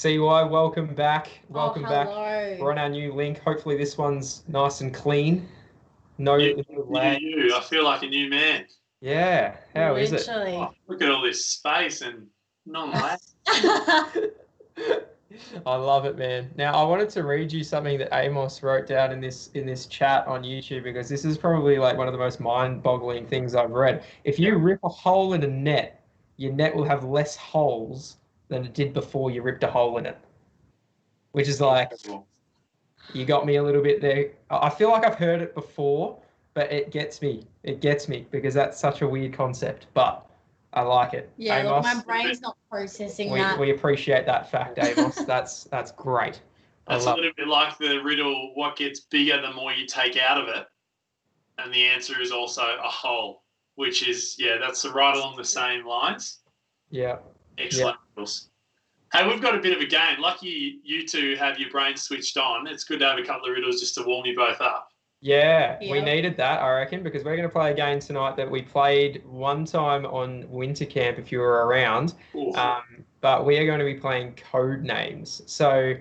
CY, welcome back. Welcome back. Hello. We're on our new link. Hopefully this one's nice and clean. No lag. I feel like a new man. Yeah. How is it? Literally. Oh, look at all this space and non-lag. I love it, man. Now I wanted to read you something that Amos wrote down in this chat on YouTube, because this is probably like one of the most mind-boggling things I've read. If you rip a hole in a net, your net will have less holes than it did before you ripped a hole in it. Which is like, you got me a little bit there. I feel like I've heard it before, but it gets me. It gets me because that's such a weird concept, but I like it. Yeah, Amos, look, my brain's not processing that. we appreciate that fact, Amos. That's great. That's a little bit like the riddle, what gets bigger the more you take out of it? And the answer is also a hole, which is, that's right along the same lines. Yeah. Excellent riddles. Hey, we've got a bit of a game. Lucky you two have your brains switched on. It's good to have a couple of riddles just to warm you both up. Yeah, we needed that, I reckon, because we're going to play a game tonight that we played one time on Winter Camp if you were around. But we are going to be playing Codenames. So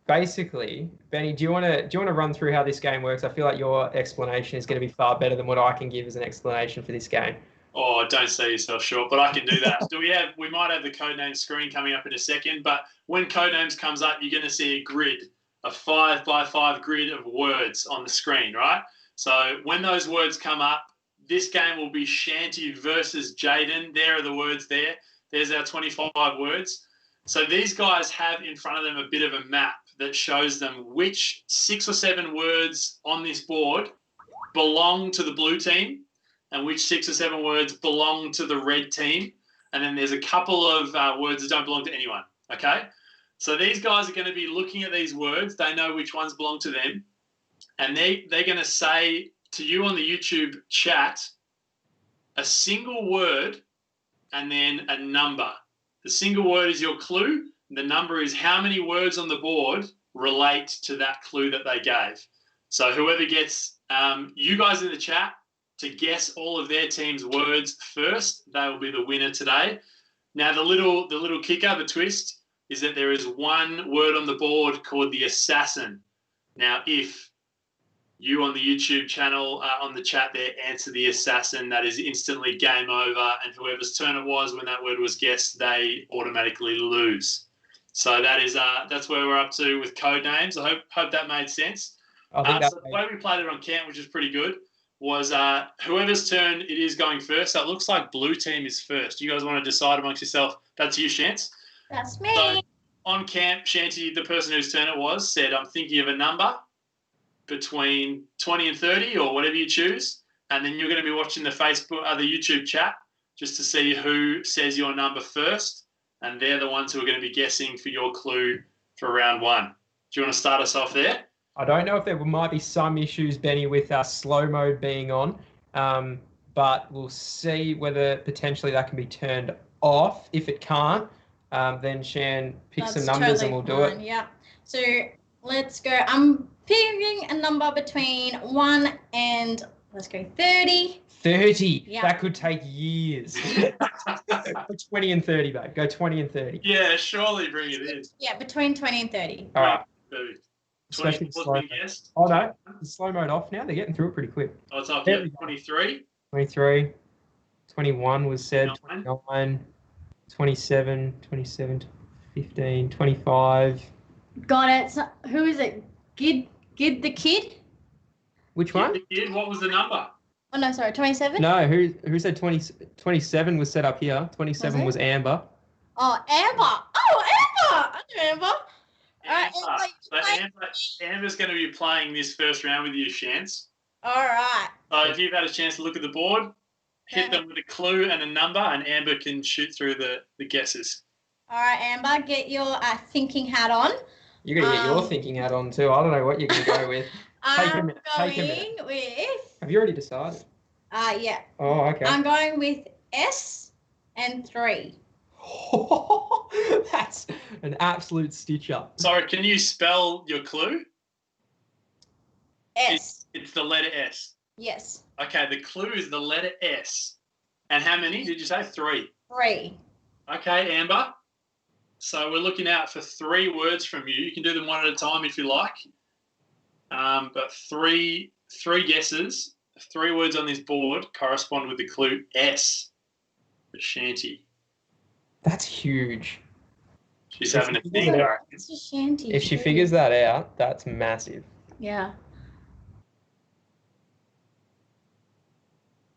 basically, Benny, do you want to run through how this game works? I feel like your explanation is going to be far better than what I can give as an explanation for this game. Oh, don't sell yourself short, but I can do that. We might have the Codenames screen coming up in a second, but when Codenames comes up, you're going to see a grid, a 5x5 grid of words on the screen, right? So when those words come up, this game will be Shanty versus Jaden. There are the words there. There's our 25 words. So these guys have in front of them a bit of a map that shows them which 6 or 7 words on this board belong to the blue team and which 6 or 7 words belong to the red team. And then there's a couple of words that don't belong to anyone, okay? So these guys are going to be looking at these words. They know which ones belong to them. And they're going to say to you on the YouTube chat a single word and then a number. The single word is your clue. The number is how many words on the board relate to that clue that they gave. So whoever gets you guys in the chat to guess all of their team's words first, they will be the winner today. Now, the little kicker, the twist, is that there is one word on the board called the assassin. Now, if you on the YouTube channel, on the chat there, answer the assassin, that is instantly game over, and whoever's turn it was when that word was guessed, they automatically lose. So that's where we're up to with Codenames. I hope that made sense. So the way we played it on camp, which is pretty good, was whoever's turn it is going first. So it looks like blue team is first. You guys want to decide amongst yourself? That's you, Shantz. That's me. So on camp, Shanty, the person whose turn it was, said, I'm thinking of a number between 20 and 30 or whatever you choose. And then you're going to be watching the YouTube chat just to see who says your number first. And they're the ones who are going to be guessing for your clue for round 1. Do you want to start us off there? I don't know if there might be some issues, Benny, with slow mode being on, but we'll see whether potentially that can be turned off. If it can't, then Shan pick some numbers and we'll do it. Yeah. So let's go. I'm picking a number between 1 and, let's go, 30. 30. Yeah. That could take years. Go 20 and 30, babe. Go 20 and 30. Yeah, surely bring it in. Yeah, between 20 and 30. All right. 20 slow guessed. Oh, no. The slow mode off now. They're getting through it pretty quick. Oh, it's up here. 23. 23. 21 was said. 9. 29. 27. 15. 25. Got it. So, who is it? Gid the kid? Which one? The kid, what was the number? Oh, no, sorry. 27? No, who said 20? 27 was set up here. 27 was Amber. Oh, Amber. Oh, Amber. I know Amber. Amber's going to be playing this first round with you, Shantz. All right. So if you've had a chance to look at the board, hit them with a clue and a number, and Amber can shoot through the guesses. All right, Amber, get your thinking hat on. You're going to get your thinking hat on too. I don't know what you're going to go with. Take a minute. With... Have you already decided? Yeah. Oh, okay. I'm going with S and 3. That's an absolute stitch up. Sorry, can you spell your clue? S. It's the letter S. Yes. Okay, the clue is the letter S. And how many did you say? 3. 3. Okay, Amber. So we're looking out for 3 words from you. You can do them one at a time if you like. But three guesses, 3 words on this board correspond with the clue S for shanty. That's huge. She's having a think. It's a shanty. If she figures that out, that's massive. Yeah.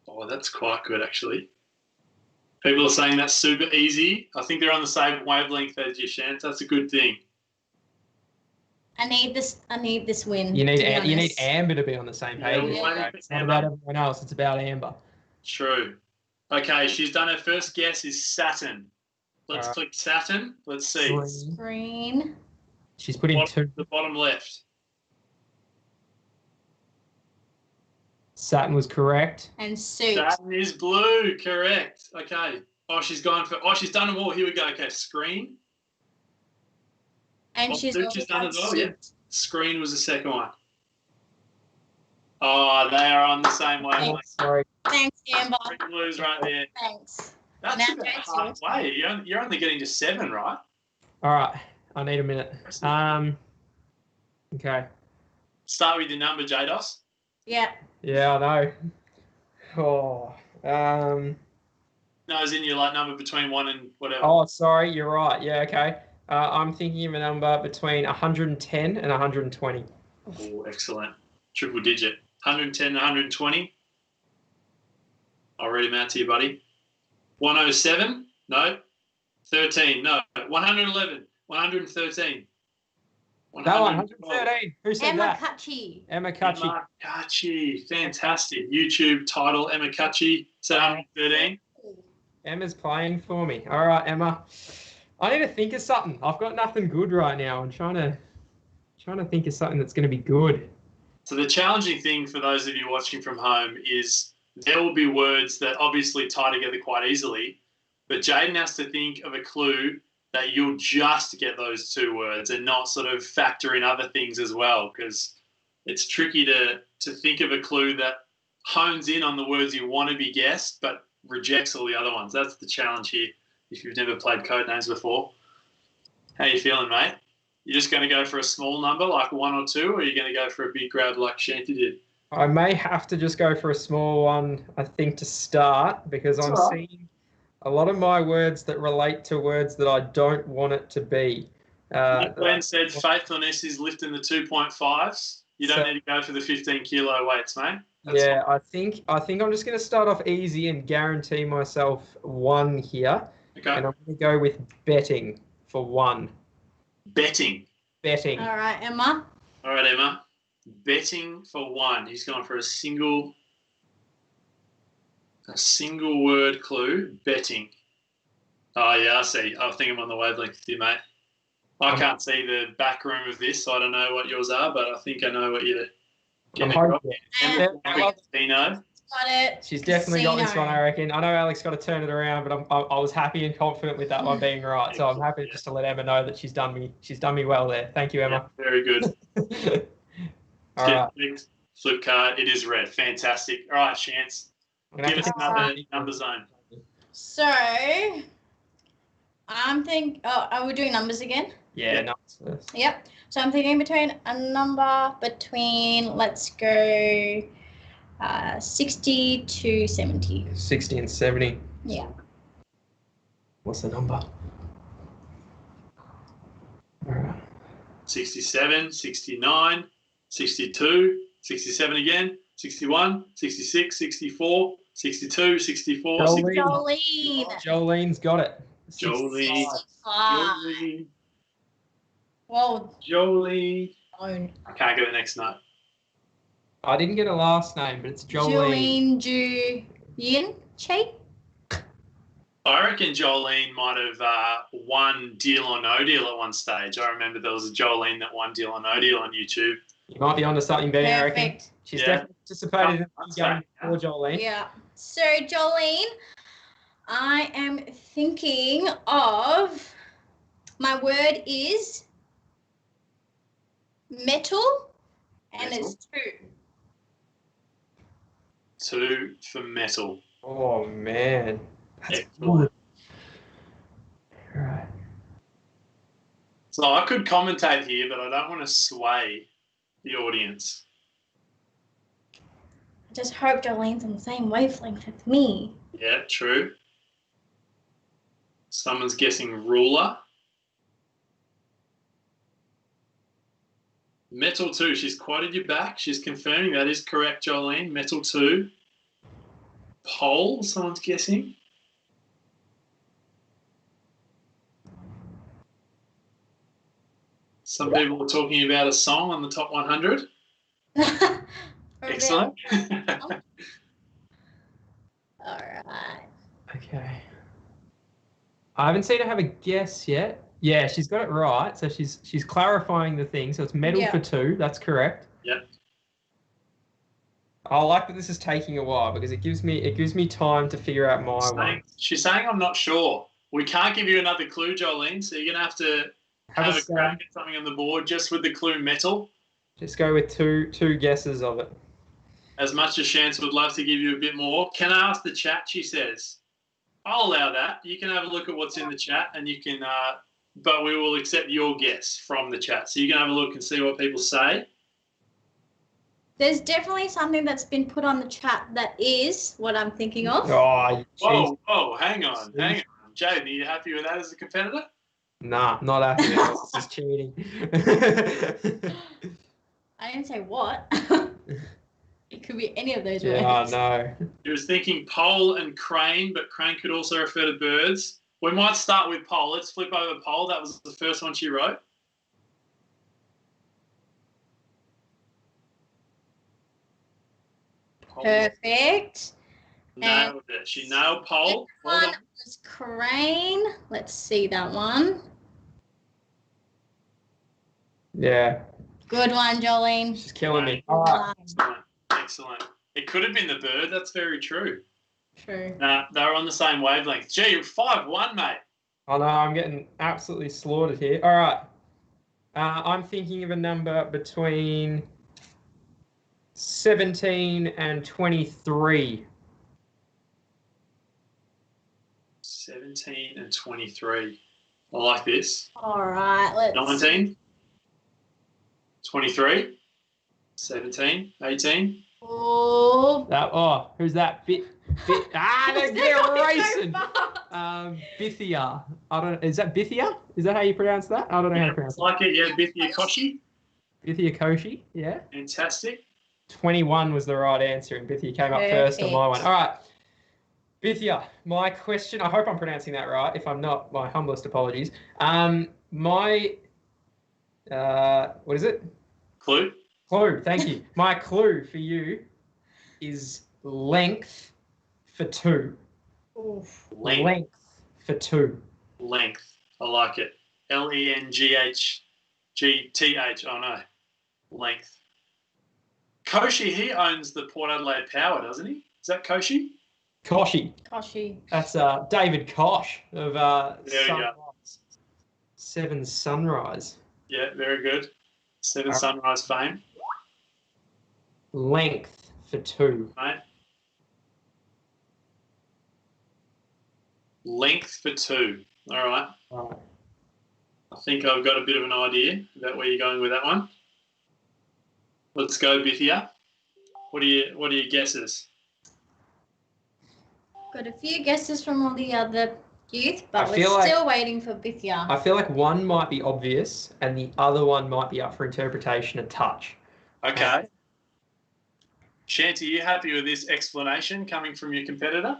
Oh, that's quite good, actually. People are saying that's super easy. I think they're on the same wavelength as you, Shant. That's a good thing. I need this win. You need Amber to be on the same page. Yeah. It's not about everyone else. It's about Amber. True. Okay, she's done her first guess is Saturn. Let's click Saturn. Let's see. Screen. She's putting 2. The bottom left. Saturn was correct. And suit. Saturn is blue. Correct. Okay. She's done them all. Here we go. Okay, screen. And she's done as well. Yeah. Screen was the second one. Oh, they are on the same wavelength. Sorry. Thanks, Amber. Blues right there. Thanks. That's about halfway. You're only getting to 7, right? All right. I need a minute. Okay. Start with your number, Jados. Yeah. Yeah, I know. No, as in your number between 1 and whatever. Oh, sorry. You're right. Yeah, okay. I'm thinking of a number between 110 and 120. Oh, excellent. Triple digit. 110 and 120. I'll read them out to you, buddy. 107? No. 13? No. 111. 113. No, 113. Who said Emma that? Cutchy. Emma Cutchy. Emma Cutchy. Fantastic. YouTube title, Emma Cutchy. So 113. Emma's playing for me. All right, Emma. I need to think of something. I've got nothing good right now. I'm trying to think of something that's going to be good. So the challenging thing for those of you watching from home is there will be words that obviously tie together quite easily, but Jaden has to think of a clue that you'll just get those 2 words and not sort of factor in other things as well, because it's tricky to think of a clue that hones in on the words you want to be guessed but rejects all the other ones. That's the challenge here if you've never played Codenames before. How you feeling, mate? You're just going to go for a small number like 1 or 2, or are you going to go for a big grab like Shanty did? I may have to just go for a small one, I think, to start, because I'm seeing a lot of my words that relate to words that I don't want it to be. Glenn said faithfulness is lifting the 2.5s. You don't need to go for the 15 kilo weights, mate. That's fine. I think I'm just going to start off easy and guarantee myself 1 here. Okay. And I'm going to go with betting for 1. Betting. All right, Emma. All right, Emma. Betting for 1. He's gone for a single word clue. Betting. Oh yeah, I see. I think I'm on the wavelength with you, mate. I can't see the back room of this, so I don't know what yours are, but I think I know what you're getting at. Dino. Got it. She's definitely got this one, I reckon. I know Alex got to turn it around, but I was happy and confident with that one being right. So I'm happy just to let Emma know that she's done me well there. Thank you, Emma. Yeah, very good. All right. Flip card. It is red. Fantastic. All right, Chance. Give us another number zone. So I'm thinking. Oh, are we doing numbers again? Yeah, numbers first. Yep. So I'm thinking between a number between, let's go 60 to 70. 60 and 70. Yeah. What's the number? All right. 67, 69, 62, 67 again, 61, 66, 64, 62, 64, Jolene. Jolene's got it. Jolene. Well, Jolene. I can't get the next note. I didn't get a last name, but it's Jolene. Yin Che? I reckon Jolene might have won Deal or No Deal at one stage. I remember there was a Jolene that won Deal or No Deal on YouTube. You might be onto something, Benny, I reckon. She's definitely participated in the game before Jolene. Yeah. So, Jolene, I am thinking of, my word is metal, and it's 2. 2 for metal. Oh, man. That's excellent. All right. So I could commentate here, but I don't want to sway the audience. I just hope Jolene's on the same wavelength as me. Yeah, true. Someone's guessing ruler. Metal 2, she's quoted you back. She's confirming that is correct, Jolene. Metal 2. Pole, someone's guessing. Some people are talking about a song on the top 100. Excellent. All right. Okay. I haven't seen her have a guess yet. Yeah, she's got it right. So she's clarifying the thing. So it's metal for 2. That's correct. Yep. I like that this is taking a while because it gives me time to figure out my one. She's saying I'm not sure. We can't give you another clue, Jolene. So you're gonna have to have a crack at something on the board just with the clue metal. Just go with two guesses of it. As much as Chance would love to give you a bit more. Can I ask the chat? She says. I'll allow that. You can have a look at what's in the chat, and you can. But we will accept your guess from the chat. So you can have a look and see what people say. There's definitely something that's been put on the chat that is what I'm thinking of. Oh, whoa, hang on. Jade, are you happy with that as a competitor? Nah, not happy. This is cheating. I didn't say what. It could be any of those words. Yeah, I know. He was thinking pole and crane, but crane could also refer to birds. We might start with pole. Let's flip over pole. That was the first one she wrote. Pole. Perfect. Nailed it. She nailed pole. Well done. Was crane. Let's see that one. Yeah. Good one, Jolene. She's killing me. All right. Excellent. It could have been the bird. That's very true. True. Nah, they were on the same wavelength. Gee, you're 5-1, mate. I know, I'm getting absolutely slaughtered here. All right. I'm thinking of a number between 17 and 23. 17 and 23. I like this. All right, let's 19, 23, 17, 18. Oh. Who's that? They're racing. Bithia. Is that Bithia? Is that how you pronounce that? I don't know how to pronounce it. Like it, yeah, Bithia Koshi. Bithia Koshi, yeah. Fantastic. 21 was the right answer, and Bithia came up first on my one. All right. Bithia, my question, I hope I'm pronouncing that right. If I'm not, my humblest apologies. What is it? Clue. Clue, thank you. My clue for you is length for 2. Oof. Length for 2. Length. I like it. Lenghgth. Oh, no. Length. Koshi, he owns the Port Adelaide Power, doesn't he? Is that Koshi? Koshi. That's David Kosh of Sunrise. 7 Sunrise. Yeah, very good. 7 Sunrise fame. Length for 2. Right. Length for 2. All right. I think I've got a bit of an idea about where you're going with that one. Let's go, Bithia. What are your guesses? Got a few guesses from all the other youth, but we're still waiting for Bithia. I feel like one might be obvious and the other one might be up for interpretation a touch. Okay. Shanti, are you happy with this explanation coming from your competitor?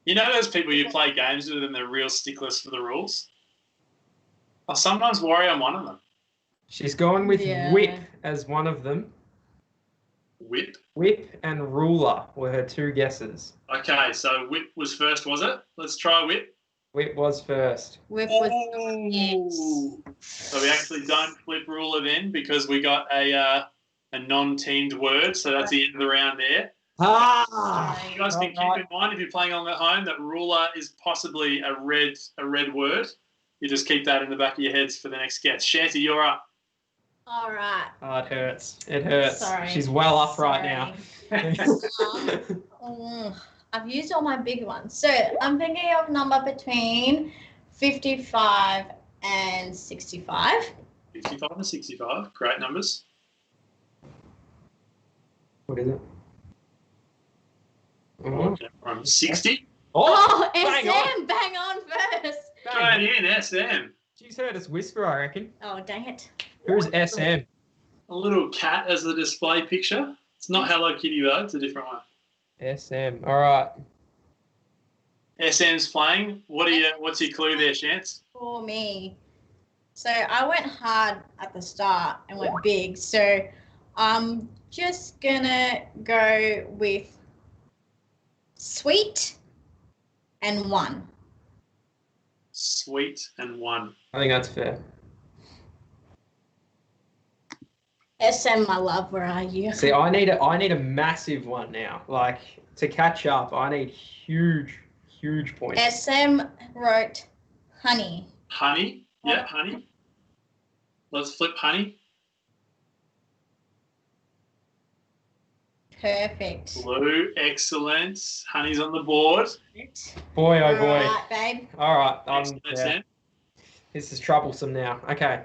You know those people you play games with and they're real sticklers for the rules? I sometimes worry I'm one of them. She's gone with whip as one of them. Whip? Whip and ruler were her 2 guesses. Okay, so whip was first, was it? Let's try whip. Whip was first. Whip was So we actually don't flip ruler then because we got a non-teamed word, so that's the end of the round there. You guys can keep in mind if you're playing along at home that ruler is possibly a red word. You just keep that in the back of your heads for the next guess. Shanti, you're up. All right. Oh, it hurts. It hurts. Sorry. She's well up right now. I've used all my big ones. So I'm thinking of a number between 55 and 65. 55 and 65. Great numbers. What is it? From 60. Oh, bang SM, bang on first. Straight in, SM. She's heard us whisper, I reckon. Oh, dang it. Who's SM? A little cat as the display picture. It's not Hello Kitty though, it's a different one. SM. All right. SM's playing. What's your clue there, Chance? For me. So I went hard at the start and went big. So I'm just gonna go with sweet and 1. Sweet and 1. I think that's fair. SM, my love, where are you? See, I need a massive one now. Like, to catch up, I need huge points. SM wrote honey. Honey? Yeah, honey. Let's flip honey. Perfect. Blue, excellent. Honey's on the board. Boy, oh All boy. right, babe. All right. Excellent, Yeah. SM. This is troublesome now. Okay.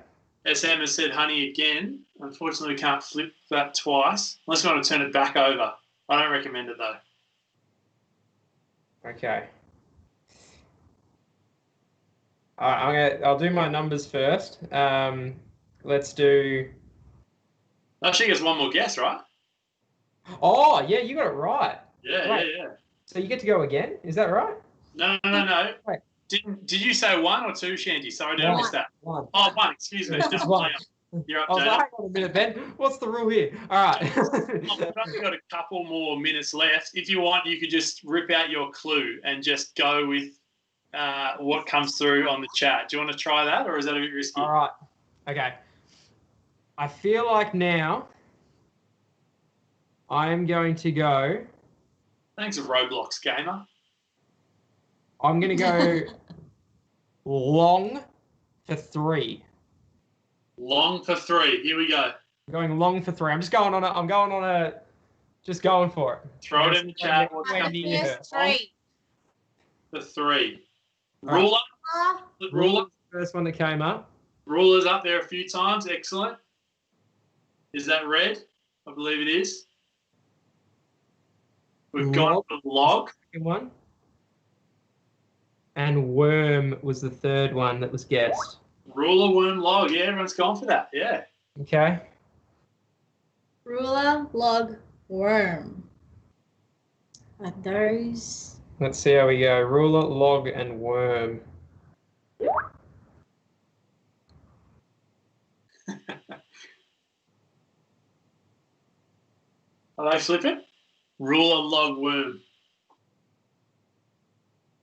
SM has said honey again. Unfortunately, we can't flip that twice. Unless we want to turn it back over. I don't recommend it, though. Okay. All right, I'll do my numbers first. Let's do. Oh, she gets one more guess, right? Oh, yeah, you got it right. Yeah, Right. yeah. So you get to go again. Is that right? No. Wait. Did you say 1 or 2, Shanty? Sorry, I missed that. One. Oh, 1. Excuse me. It's just one. You're up, I was Jada. like, hang on a minute, Ben. What's the rule here? All right. We've only got a couple more minutes left. If you want, you could just rip out your clue and just go with what comes through on the chat. Do you want to try that, or is that a bit risky? All right. Okay. I feel like now I am going to go. Thanks, Roblox gamer. I'm going to go long for 3. Long for 3. Here we go. I'm going long for 3. I'm just going on a. Just going for it. Throw it in the chat. What's Wait, coming Yes, 3. for 3. All right. Ruler. Ah, Ruler. First one that came up. Ruler's up there a few times. Excellent. Is that red? I believe it is. We've got the log. Second one. And worm was the third one that was guessed. Ruler, worm, log. Yeah, everyone's gone for that. Yeah. Okay. ruler, log, worm. Are those? Let's see how we go. Ruler, log, and worm. Are they flipping? Ruler, log, worm.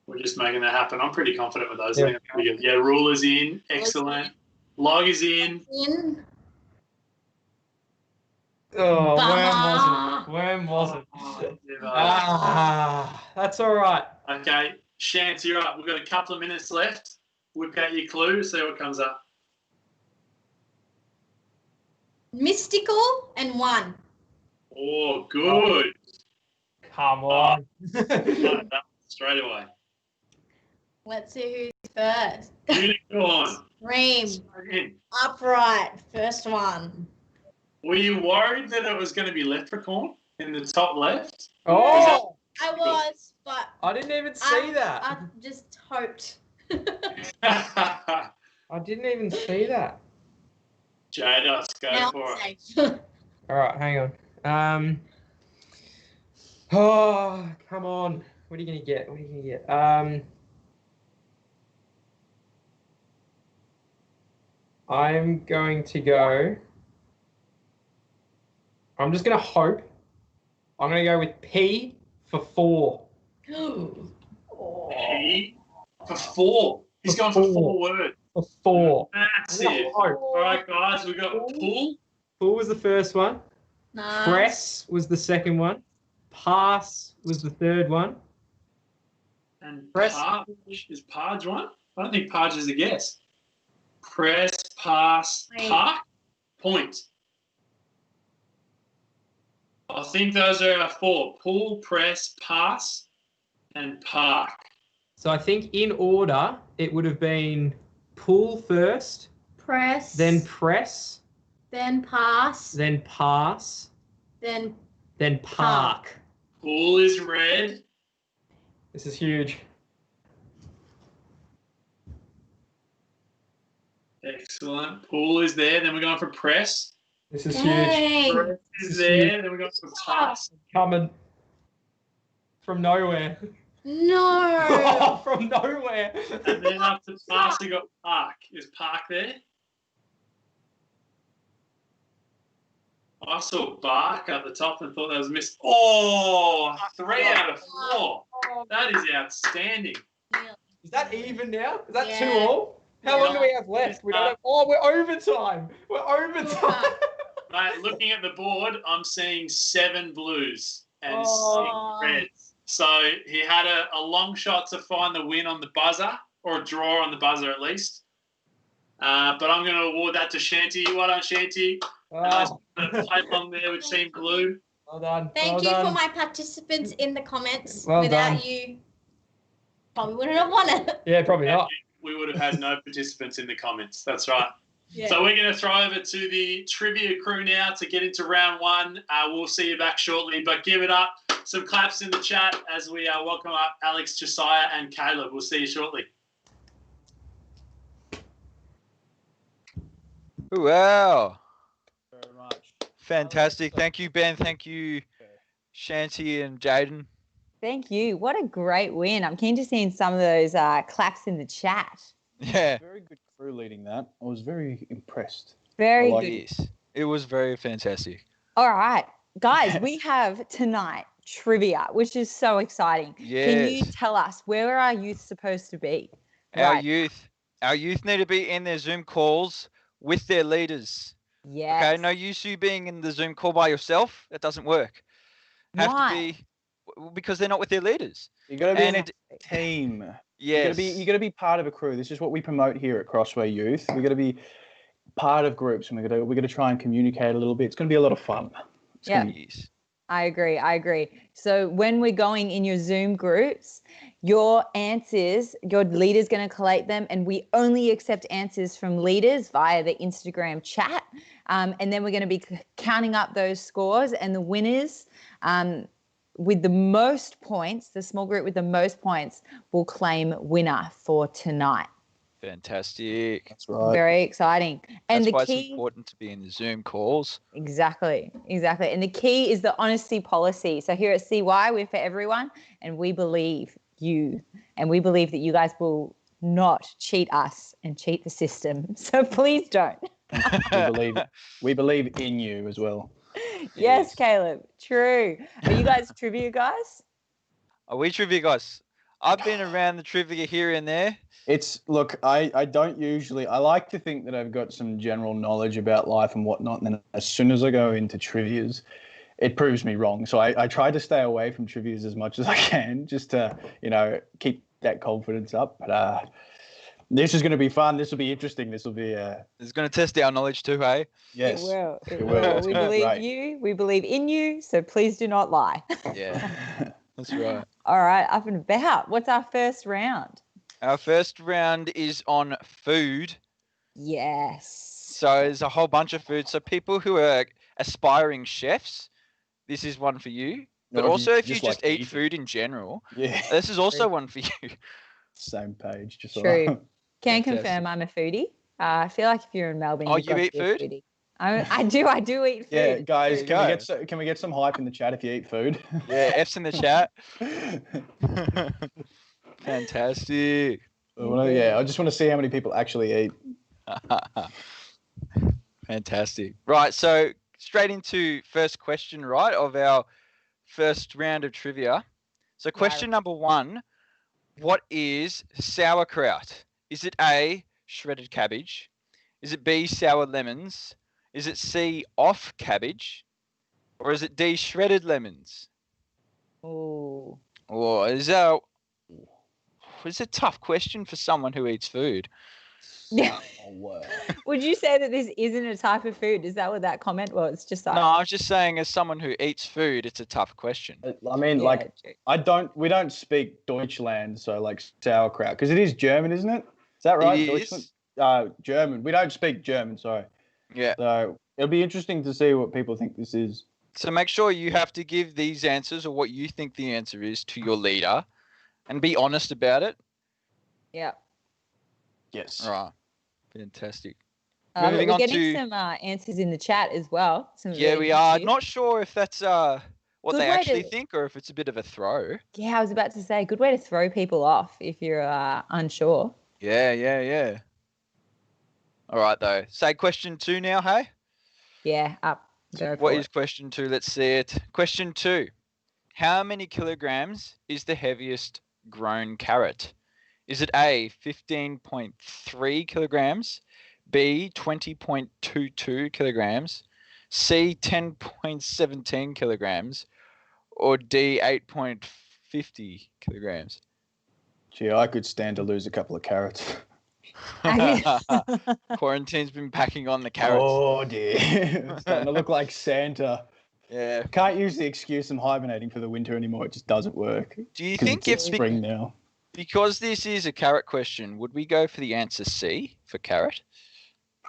We're just making that happen. I'm pretty confident with those. Yeah. I think that's pretty good. Yeah, ruler's in. Excellent. Log is in. In. Oh, Bummer. worm wasn't. Oh, That's all right. okay, Shance, you're up. We've got a couple of minutes left. Whip out your clue, see what comes up. Mystical and 1. Oh, good. Come on. Straight away. Let's see who's first. Unicorn. Dream. Straight in. Upright. First one. Were you worried that it was going to be leprechaun in the top left? Oh, I was, but I didn't even see that. I just hoped. I didn't even see that. Jada, let's go Now for I'm it. safe. All right, hang on. Oh, come on. What are you gonna get? What are you gonna get? I'm going to go. I'm just gonna hope. I'm gonna go with P for 4. Oh. P for 4. He's For going for 4. 4 words. For 4. Massive. I'm gonna hope. All right, guys, we've got pull. Pull was the first one. Nice. Press was the second one. Pass was the third one. And Press. Parge. Is Parge one? I don't think Parge is a guess. Press, pass, Wait. park, point. I think those are our 4. Pull, press, pass, and park. So I think in order, it would have been pull first, Press. then press, Then pass. then pass, Then park. Pull is red. This is huge. Excellent. Pull is there. Then we're going for press. This is huge. dang. Press is there. Then we're going for pass. Coming from nowhere. No. From nowhere. And then after pass, we got park. Is park there? I saw bark at the top and thought that was missed. Oh, 3 out of 4. That is outstanding. Is that even now? Is that Yeah. 2-all? How long do we have left? We don't have, we're overtime. We're overtime. Mate, looking at the board, I'm seeing 7 blues and Oh. 6 reds. So he had a long shot to find the win on the buzzer, or a draw on the buzzer at least. But I'm going to award that to Shanty. Well done, Shanty. Nice plate along there with Team Blue. Well done. Thank well you done. for my participants in the comments. Well Without done. you, probably wouldn't have won it. Yeah, probably not. We would have had no participants in the comments. That's right. Yeah. So we're going to throw over to the trivia crew now to get into round 1. We'll see you back shortly, but give it up. Some claps in the chat as we welcome up Alex, Josiah, and Caleb. We'll see you shortly. Wow. Very much. Fantastic. Thank you, Ben. Thank you, Shanty and Jaden. Thank you. What a great win. I'm keen to see some of those claps in the chat. Yeah. Very good crew leading that. I was very impressed. Very I like good. Yes. It was very fantastic. All right, guys, we have tonight trivia, which is so exciting. Can you Yes. tell us where are our youth supposed to be? Our Right. youth need to be in their Zoom calls with their leaders. Yes. Okay, no use you being in the Zoom call by yourself. That doesn't work. Have Why? to be because they're not with their leaders. You got to be in a And team. yes, You got to be part of a crew. This is what we promote here at Crossway Youth. We got to be part of groups, and we got to try and communicate a little bit. It's going to be a lot of fun. It's Yeah. gonna be- Yes. I agree. So when we're going in your Zoom groups, your answers, your leader's going to collate them, and we only accept answers from leaders via the Instagram chat. And then we're going to be counting up those scores, and the winners with the most points, the small group with the most points, will claim winner for tonight. Fantastic. That's right. Very exciting. And That's why the key, it's important to be in the Zoom calls. exactly. And the key is the honesty policy. So here at CY, we're for everyone, and we believe you, and we believe that you guys will not cheat us and cheat the system. So please don't. we believe in you as well. Yes, Caleb. True. Are you guys trivia guys? Are we trivia guys? I've been around the trivia here and there. Look, I don't usually, I like to think that I've got some general knowledge about life and whatnot. And then as soon as I go into trivias, it proves me wrong. So I try to stay away from trivias as much as I can, just to, keep that confidence up. But this is going to be fun. This will be interesting. This will be It's going to test our knowledge too, hey? yes. It will. It will. It's We gonna be believe great. you. We believe in you. So please do not lie. Yeah, that's right. All right. Up and about. What's our first round? Our first round is on food. Yes. So there's a whole bunch of food. So people who are aspiring chefs, this is one for you. But Or also if you just just like eat eating. food in general, Yeah. this is also one for you. Same page. Just True. Can Fantastic. confirm I'm a foodie. I feel like if you're in Melbourne, Oh, you've you got to eat be a food? foodie. I do eat food. Yeah, guys, Food. can we get some hype in the chat if you eat food? Yeah, F's in the chat. Fantastic. I just want to see how many people actually eat. Fantastic. Right, so straight into first question, right, of our first round of trivia. So question number 1, what is sauerkraut? Is it A, shredded cabbage? Is it B, sour lemons? Is it C, off cabbage? Or is it D, shredded lemons? Ooh. Or it's a tough question for someone who eats food. Yeah. Sour. Would you say that this isn't a type of food? Is that what that comment was? Just like, No, I was just saying, as someone who eats food, it's a tough question. I mean, yeah, like, true. we don't speak Deutschland, so like sauerkraut, because it is German, isn't it? Is that right? It Deutschland? is. German. We don't speak German, sorry. Yeah. So it'll be interesting to see what people think this is. So make sure you have to give these answers or what you think the answer is to your leader, and be honest about it. Yeah. Yes. All right. Fantastic. But Moving we're on getting to- some answers in the chat as well. Some Yeah, really we good are. tips. Not sure if that's what Good they way actually to- think or if it's a bit of a throw. Yeah, I was about to say, good way to throw people off if you're unsure. Yeah. All right, though. Say question 2 now, hey? Yeah, up. Go What for is question 2? Let's see it. Question 2. How many kilograms is the heaviest grown carrot? Is it A, 15.3 kilograms, B, 20.22 kilograms, C, 10.17 kilograms, or D, 8.50 kilograms? Gee, I could stand to lose a couple of carrots. it. Quarantine's been packing on the carrots. Oh dear. It's starting to look like Santa. Yeah. Can't use the excuse I'm hibernating for the winter anymore. It just doesn't work. Do you 'Cause think it's it's spring now? because this is a carrot question, would we go for the answer C for carrot?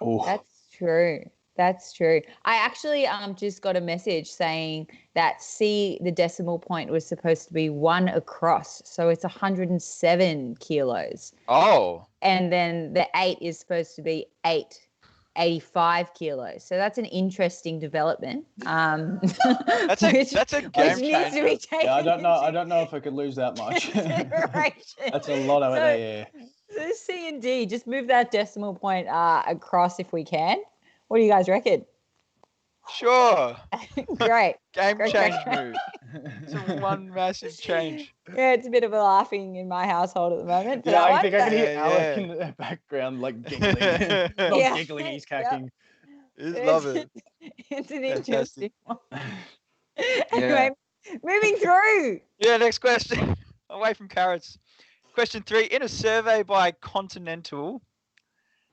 Oh, That's true. That's true. I actually just got a message saying that C, the decimal point was supposed to be 1 across. So it's 107 kilos. Oh, And then the 8 is supposed to be 85 kilos. So that's an interesting development. that's a which game needs to be changer. taken yeah, I don't know. I into don't know if I could lose that much. consideration. That's a lot of So- air. So C and D, just move that decimal point across if we can. What do you guys reckon? Sure. Great. Game Great, change great. move. It's a one massive change. Yeah, it's a bit of a laughing in my household at the moment. For Yeah, that I one, think I can but- hear Yeah, Alec yeah. in the background, like giggling. Not Yeah. giggling, he's Yep. cacking. Just love it. It's an Fantastic. interesting one. Anyway, moving through. Yeah, next question. Away from carrots. Question 3. In a survey by Continental,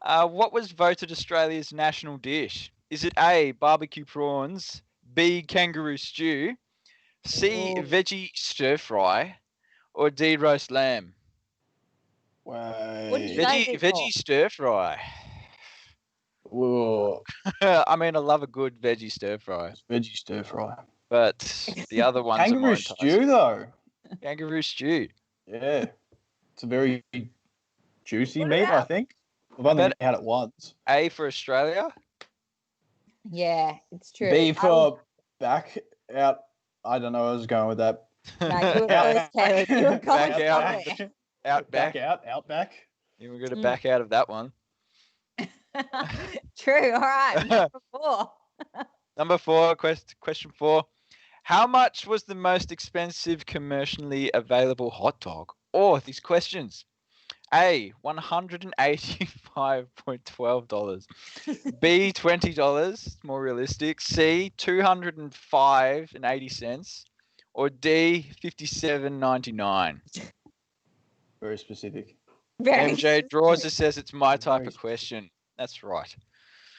what was voted Australia's national dish? Is it A, barbecue prawns, B, kangaroo stew, C, Ooh. veggie stir fry, or D, roast lamb? What did you Wait. guys Veggie, vote for? veggie stir fry. Whoa. I mean, I love a good veggie stir fry, It's veggie stir fry. but the other ones are more Kangaroo enticing. stew, though. Kangaroo stew. Yeah. It's a very juicy What meat, I about- think. I've only bet- had it once. A for Australia. Yeah, it's true. B I would- for back out. I don't know where I was going with that. No, you were close, Caleb. You were close. Back out. Caleb. Out back. Out back. Yeah, we're going to Mm. back out of that one. True. All right. Number 4. Number 4, question 4. How much was the most expensive commercially available hot dog? Or these questions. A, $185.12. B, $20, more realistic. C, $205.80. Or D, $57.99. Very specific. Very MJ draws specific. it, says it's my type Very of question. That's right.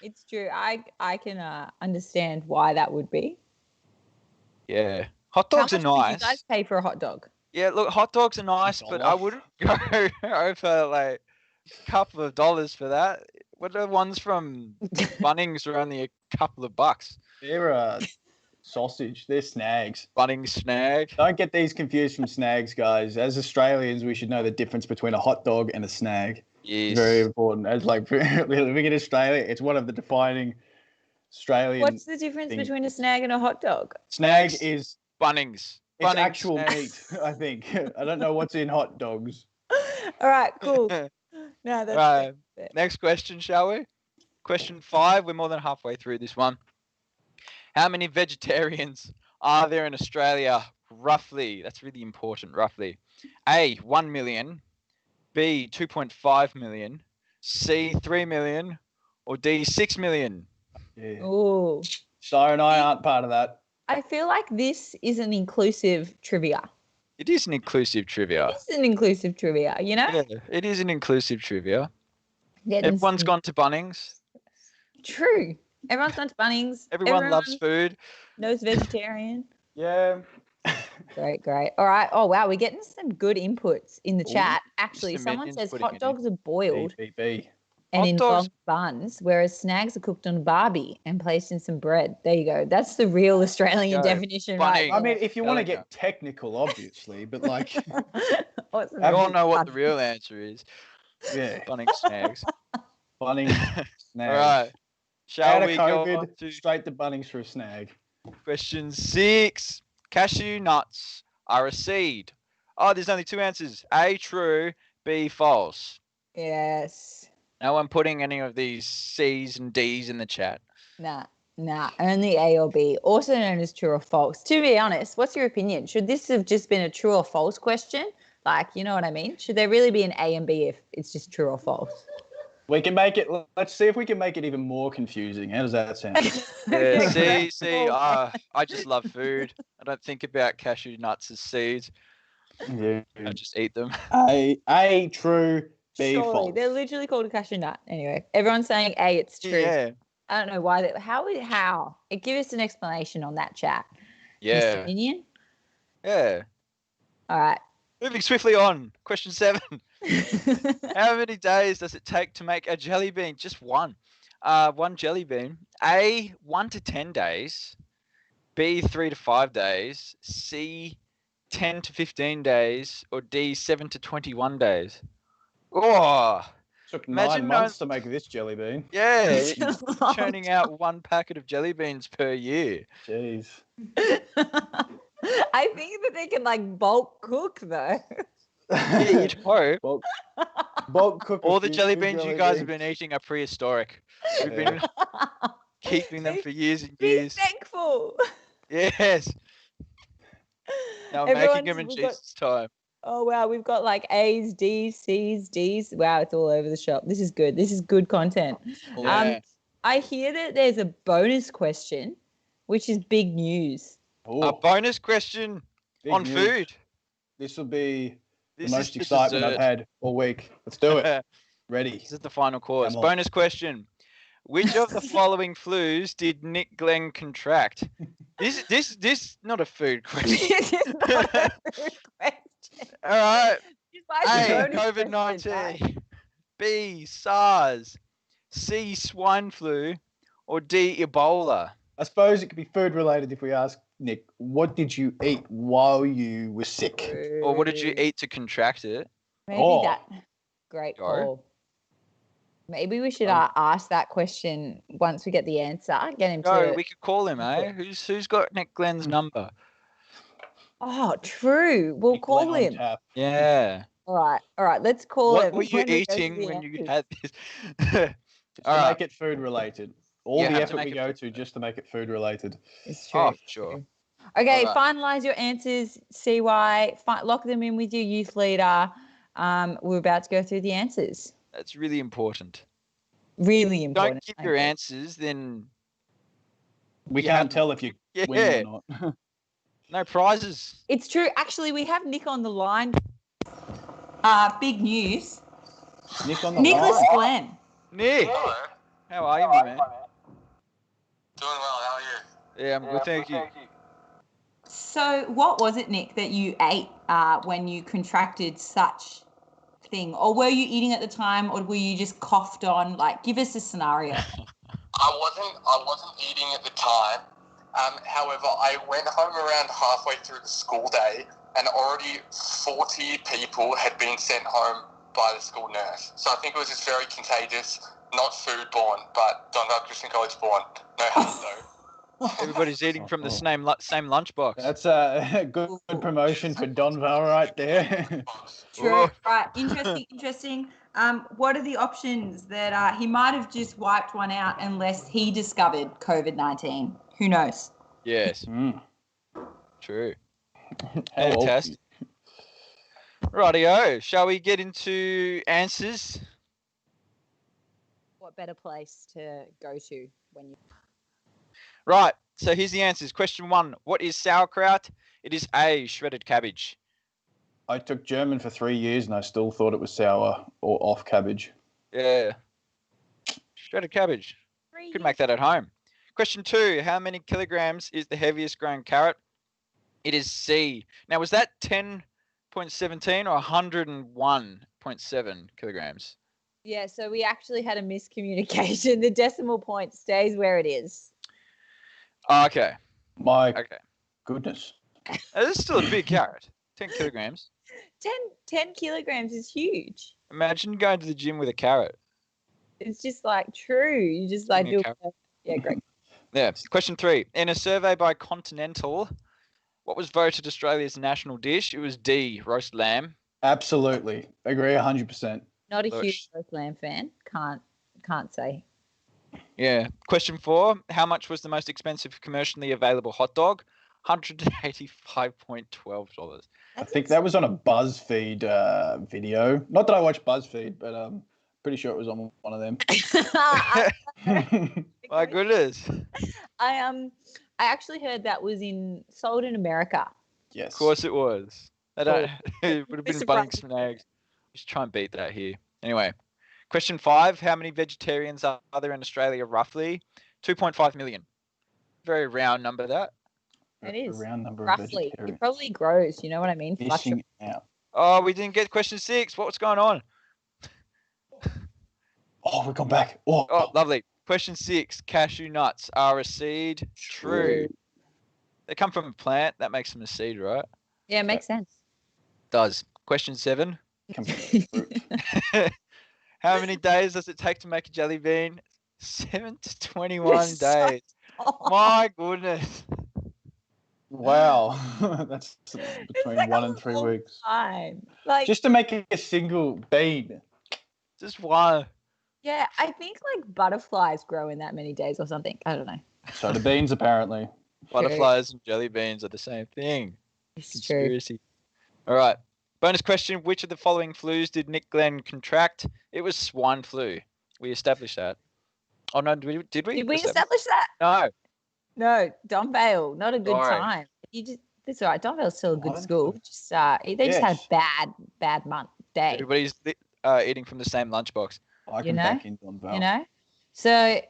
It's true. I can understand why that would be. Yeah. Hot How dogs are much would nice. you guys pay for a hot dog? Yeah, look, hot dogs are nice, but I $1. wouldn't go over like a couple of dollars for that. What are the ones from Bunnings are only a couple of bucks? They're sausage. They're snags. Bunnings snag. Don't get these confused from snags, guys. As Australians, we should know the difference between a hot dog and a snag. Yes. It's very important. As like living in Australia, it's one of the defining Australian. What's the difference thing. between a snag and a hot dog? Snag is Bunnings. it's Bunnings actual snag. meat, I think. I don't know what's in hot dogs. All right, cool. No, that's Right. fair. Next question, shall we? Question 5. We're more than halfway through this one. How many vegetarians are there in Australia? Roughly. That's really important. Roughly. A, 1 million. B, 2.5 million. C, 3 million. Or D, 6 million. Yeah. Ooh. Shire and I aren't part of that. I feel like this is an inclusive trivia. It is an inclusive trivia. It's an inclusive trivia, you know? Yeah, it is an inclusive trivia. Everyone's gone to Bunnings. True. Everyone's gone to Bunnings. Everyone loves food. Knows vegetarian. Yeah. Great. All right. Oh, wow. We're getting some good inputs in the Ooh. chat. Actually, Mr. someone Minion's says putting hot it in. dogs are boiled B. and Hot in dogs- long buns, whereas snags are cooked on a barbie and placed in some bread. There you go. That's the real Australian Go. definition, right? Bunnings. I mean, if you want to Telling get technical, obviously, but like, Awesome. We all know what the real answer is. yeah, Bunnings snags. Bunnings, All snags. right. Shall Out of we go on COVID, to straight to Bunnings for a snag. question 6? Cashew nuts are a seed. Oh, there's only 2 answers. A, true. B, false. Yes. No one putting any of these C's and D's in the chat. Nah. Only A or B, also known as true or false. To be honest, what's your opinion? Should this have just been a true or false question? Like, you know what I mean? Should there really be an A and B if it's just true or false? We can make it. Let's see if we can make it even more confusing. How does that sound? Yeah, Okay, see, cool. I just love food. I don't think about cashew nuts as seeds. Yeah. I just eat them. A true, B Surely. false. They're literally called a cashew nut. Anyway, everyone's saying A, it's true. Yeah, I don't know why. How? Give us an explanation on that chat. yeah, Mr. Minion? yeah. All right. Moving swiftly on. Question 7. How many days does it take to make a jelly bean? Just one. One jelly bean. A, 1 to 10 days. B, 3 to 5 days. C, 10 to 15 days. Or D, 7 to 21 days. Oh, Took Imagine 9 months to make this jelly bean. yeah. It's You're a long churning out 1 packet of jelly beans per year. Jeez. I think that they can like bulk cook though. Yeah, you'd hope. Bulk cook. All the jelly beans you guys have been eating are prehistoric. We've been keeping them for years and Be years. thankful. Yes. Now making Everyone's- them in we've got- Jesus' time. Oh wow, we've got like A's, D's, C's, D's. Wow, it's all over the shop. This is good. This is good content. Yeah. I hear that there's a bonus question, which is big news. A bonus question on food. This will be This the is most the excitement I've dessert. had all week. Let's do it. Ready. This is the final course. Come on. Bonus question. Which of the following flus did Nick Glenn contract? This not a food question. This is not a food question. All right. It's like A, a bonus question, COVID-19. B, SARS. C, swine flu. Or D, Ebola. I suppose it could be food related if we ask Nick, what did you eat while you were sick? Or what did you eat to contract it? Maybe Oh. that. Great Go. call. Maybe we should ask that question once we get the answer. Get him No, to. we could call him, eh? Who's got Nick Glenn's number? Oh, true. We'll Nick call Glenn on him. tap. Yeah. All right. Let's call What him. were you when we go through eating the when you answers. had this? Just All to right. make it food related. All You the have to effort make we it go food to just to make it food related. It's true. Oh, it's sure. true. Okay, All right. finalize your answers. CY. Lock them in with your youth leader. We're about to go through the answers. That's really important. Really important. Don't give your Okay. answers, then We Yeah. can't tell if you Yeah. win or not. no prizes. It's true. Actually, we have Nick on the line. Big news. Nick on the Nicholas line. Glenn. Nick, Hello. how are you, my man? Doing well. How are you? Yeah, I'm good, thank you. So, what was it, Nick, that you ate when you contracted such thing? Or were you eating at the time, or were you just coughed on? Like, give us a scenario. I wasn't eating at the time. However, I went home around halfway through the school day, and already 40 people had been sent home by the school nurse. So I think it was just very contagious, not food-borne, but Don Vale Christian College-borne. No hate, though. Everybody's eating from the same lunchbox. That's a good promotion for Don Val right there. True. Oh. Right. Interesting. What are the options that he might have just wiped one out unless he discovered COVID-19? Who knows? Yes, Mm. true. How old are Fantastic. Rightio. Shall we get into answers? What better place to go to when you? Right. So here's the answers. Question 1. What is sauerkraut? It is A, shredded cabbage. I took German for 3 years and I still thought it was sour or off cabbage. Yeah. Shredded cabbage. Could make that at home. Question 2. How many kilograms is the heaviest grown carrot? It is C. Now, was that 10.17 or 101.7 kilograms? Yeah, so we actually had a miscommunication. The decimal point stays where it is. Oh, okay. My Okay. goodness. This is still a big carrot. 10 kilograms. 10 kilograms is huge. Imagine going to the gym with a carrot. It's just like true. You just like Give me do. a Yeah, great. Yeah. Question 3. In a survey by Continental, what was voted Australia's national dish? It was D, roast lamb. Absolutely. Agree 100%. Not a Bush. huge roast lamb fan. Can't say. Yeah. Question 4. How much was the most expensive commercially available hot dog? $185.12. I think that was on a BuzzFeed video. Not that I watch BuzzFeed, but pretty sure it was on one of them. My goodness. I actually heard that was sold in America. Yes. Of course it was. I don't. It would have been Surprised. Bunnings and eggs. Just try and beat that here. Anyway, question 5. How many vegetarians are there in Australia roughly? 2.5 million. Very round number that. It is. A round number of Roughly. vegetarians. It probably grows. You know what I mean? Missing out. Oh, we didn't get question 6. What's going on? Oh, we've gone back. Oh, Oh, lovely. Question 6. Cashew nuts are a seed. True. They come from a plant. That makes them a seed, right? Yeah, it makes sense. Does. Question 7. Come from fruit. How many days does it take to make a jelly bean? 7 to 21 days. My goodness. Wow. That's between like 1 a and 3 long weeks. time. Like, Just to make a single bean. Just one. yeah, I think like butterflies grow in that many days or something. I don't know. So the beans, apparently. Butterflies and jelly beans are the same thing. It's true. Conspiracy. All right. Bonus question. Which of the following flus did Nick Glenn contract? It was swine flu. We established that. Oh, no. Did we? Did we establish that? No. No, Don Vale, not a good Sorry. time. That's all right. Don Vale's still a good What? school. Just they just had Yes. bad month day. Everybody's eating from the same lunchbox. I You can know? back in on Val. You know. So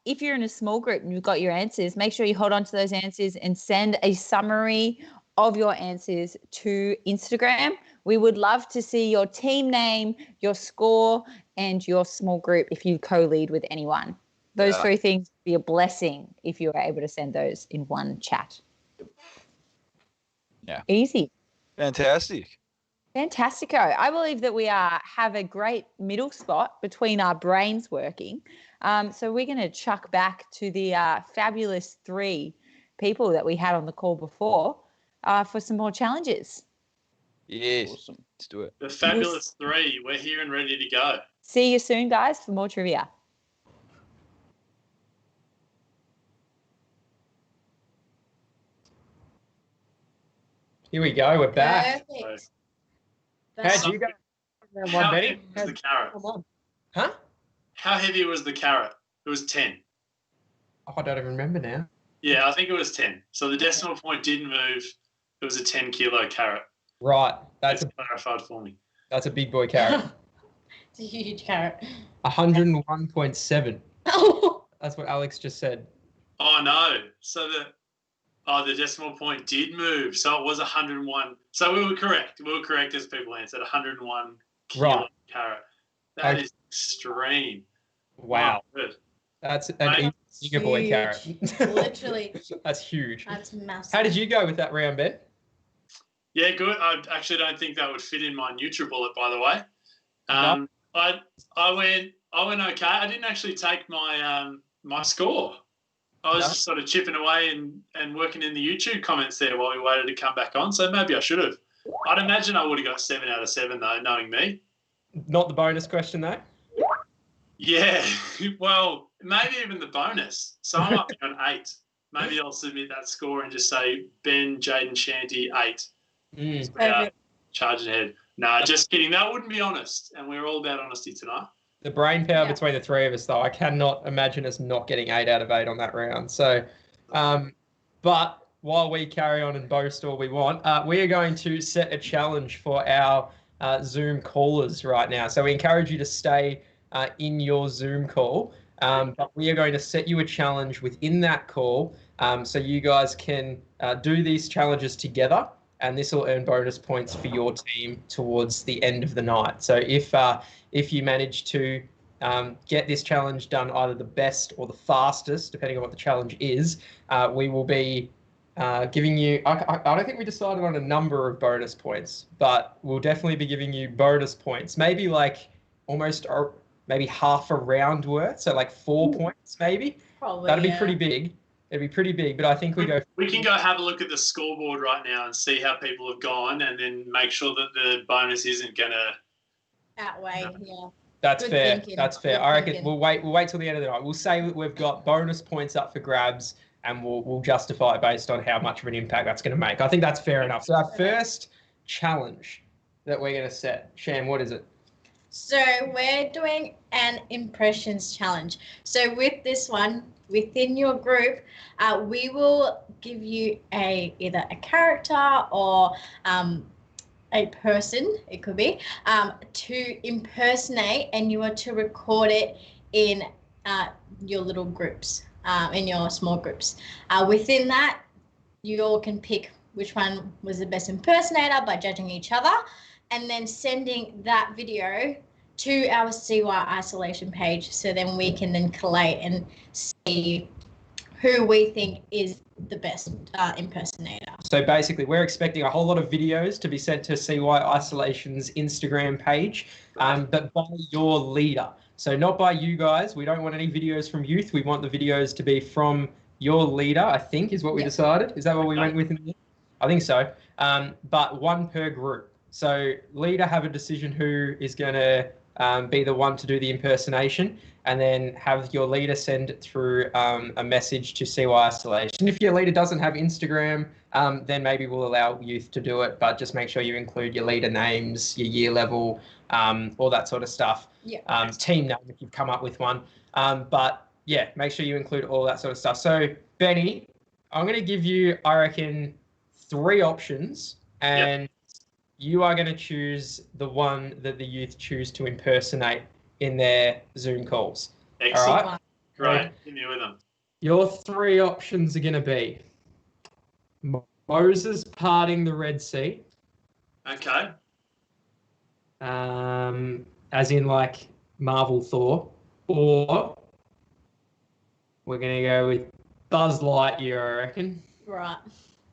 if you're in a small group and you've got your answers, make sure you hold on to those answers and send a summary of your answers to Instagram. We would love to see your team name, your score, and your small group if you co-lead with anyone. Those Yeah. 3 things would be a blessing if you were able to send those in one chat. Yeah. Easy. Fantastic. Fantastico. I believe that we have a great middle spot between our brains working. So we're going to chuck back to the fabulous 3 people that we had on the call before for some more challenges. Yes. Awesome. Let's do it. The fabulous 3. We're here and ready to go. See you soon, guys, for more trivia. Here we go. We're back. Perfect. How'd you go? Round How one, Betty? heavy was the carrot? Huh? How heavy was the carrot? It was 10. Oh, I don't even remember now. Yeah, I think it was 10. So the decimal point didn't move. It was a 10-kilo carrot. Right. That's That's clarified for me. a big boy carrot. It's a huge carrot. 101.7. Oh, That's what Alex just said. Oh, no. So the decimal point did move. So it was 101. So we were correct. We were correct as people answered. 101 kilo Right. carrot. That Okay. is extreme. Wow. Oh, good. That's an Mate, even bigger boy carrot. Literally. That's huge. That's massive. How did you go with that round, Ben? Yeah, good. I actually don't think that would fit in my NutriBullet, by the way. I went okay. I didn't actually take my my score. I was No? just sort of chipping away and working in the YouTube comments there while we waited to come back on. So maybe I should have. I'd imagine I would have got 7 out of 7 though, knowing me. Not the bonus question though. Yeah, well, maybe even the bonus. So I might be on 8. Maybe I'll submit that score and just say Ben, Jaden, Shanty, 8. Mm. Without charging ahead. Nah, just kidding. That wouldn't be honest. And we're all about honesty tonight. The brain power Yeah. between the 3 of us, though, I cannot imagine us not getting 8 out of 8 on that round. So, but while we carry on and boast all we want, we are going to set a challenge for our Zoom callers right now. So we encourage you to stay in your Zoom call. But we are going to set you a challenge within that call, so you guys can do these challenges together, and this will earn bonus points for your team towards the end of the night. So if you manage to get this challenge done either the best or the fastest, depending on what the challenge is, we will be giving you, I don't think we decided on a number of bonus points, but we'll definitely be giving you bonus points, maybe like almost maybe half a round worth, so like 4 points maybe. Probably. That'd be pretty big. It'd be pretty big, but I think we can go have a look at the scoreboard right now and see how people have gone, and then make sure that the bonus isn't gonna outweigh. Yeah. That's Good fair. thinking. That's fair. Good I reckon thinking. we'll wait till the end of the night. We'll say that we've got bonus points up for grabs, and we'll justify it based on how much of an impact that's going to make. I think that's fair enough. So our first challenge that we're going to set, Sham, what is it? So we're doing an impressions challenge. So with this one, within your group, we will give you either a character or a person, it could be, to impersonate, and you are to record it in your little groups, in your small groups. Within that, you all can pick which one was the best impersonator by judging each other, and then sending that video to our CY isolation page, so then we can then collate and see who we think is the best impersonator. So basically, we're expecting a whole lot of videos to be sent to CY Isolation's Instagram page, but by your leader. So not by you guys. We don't want any videos from youth. We want the videos to be from your leader, I think, is what we decided. Is that what we went with? I think so. But one per group. So leader have a decision who is going to be the one to do the impersonation, and then have your leader send it through a message to CY Isolation. If your leader doesn't have Instagram, then maybe we'll allow youth to do it, but just make sure you include your leader names, your year level, all that sort of stuff. Yeah. Team name if you've come up with one. But yeah, make sure you include all that sort of stuff. So Benny, I'm going to give you, I reckon, 3 options, and you are going to choose the one that the youth choose to impersonate in their Zoom calls. Excellent. All right? Great. Hit me with them. Your 3 options are going to be Moses parting the Red Sea. Okay. As in like Marvel Thor, or we're going to go with Buzz Lightyear, I reckon. Right.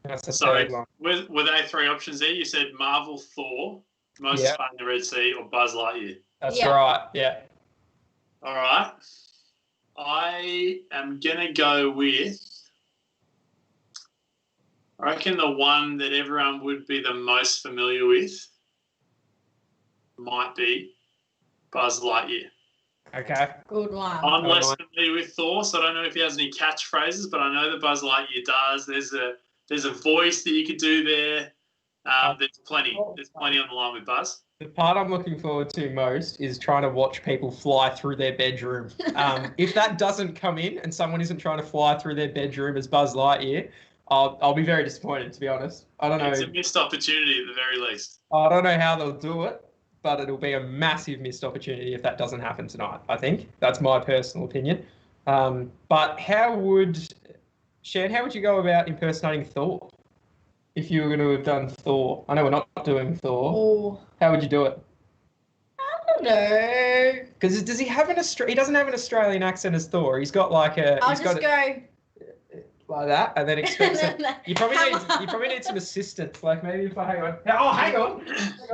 That's the Sorry, third one. were they 3 options there? You said Marvel, Thor, Moses parting the Red Sea, or Buzz Lightyear. That's right. Yeah. All right. I am gonna go with, I reckon, the one that everyone would be the most familiar with might be Buzz Lightyear. Okay. Good one. I'm less familiar with Thor, so I don't know if he has any catchphrases, but I know that Buzz Lightyear does. There's a voice that you could do there. There's plenty. There's plenty on the line with Buzz. The part I'm looking forward to most is trying to watch people fly through their bedroom. If that doesn't come in and someone isn't trying to fly through their bedroom as Buzz Lightyear, I'll be very disappointed, to be honest. I don't know. It's a missed opportunity at the very least. I don't know how they'll do it, but it'll be a massive missed opportunity if that doesn't happen tonight, I think. That's my personal opinion. But how would you go about impersonating Thor? If you were going to have done Thor. I know we're not doing Thor. Oh. How would you do it? I don't know. Because does he have he doesn't have an Australian accent as Thor. He's got like a... I'll just go... like that, and then expect it. You probably need some assistance. Like maybe if I hang on. Oh, hang on.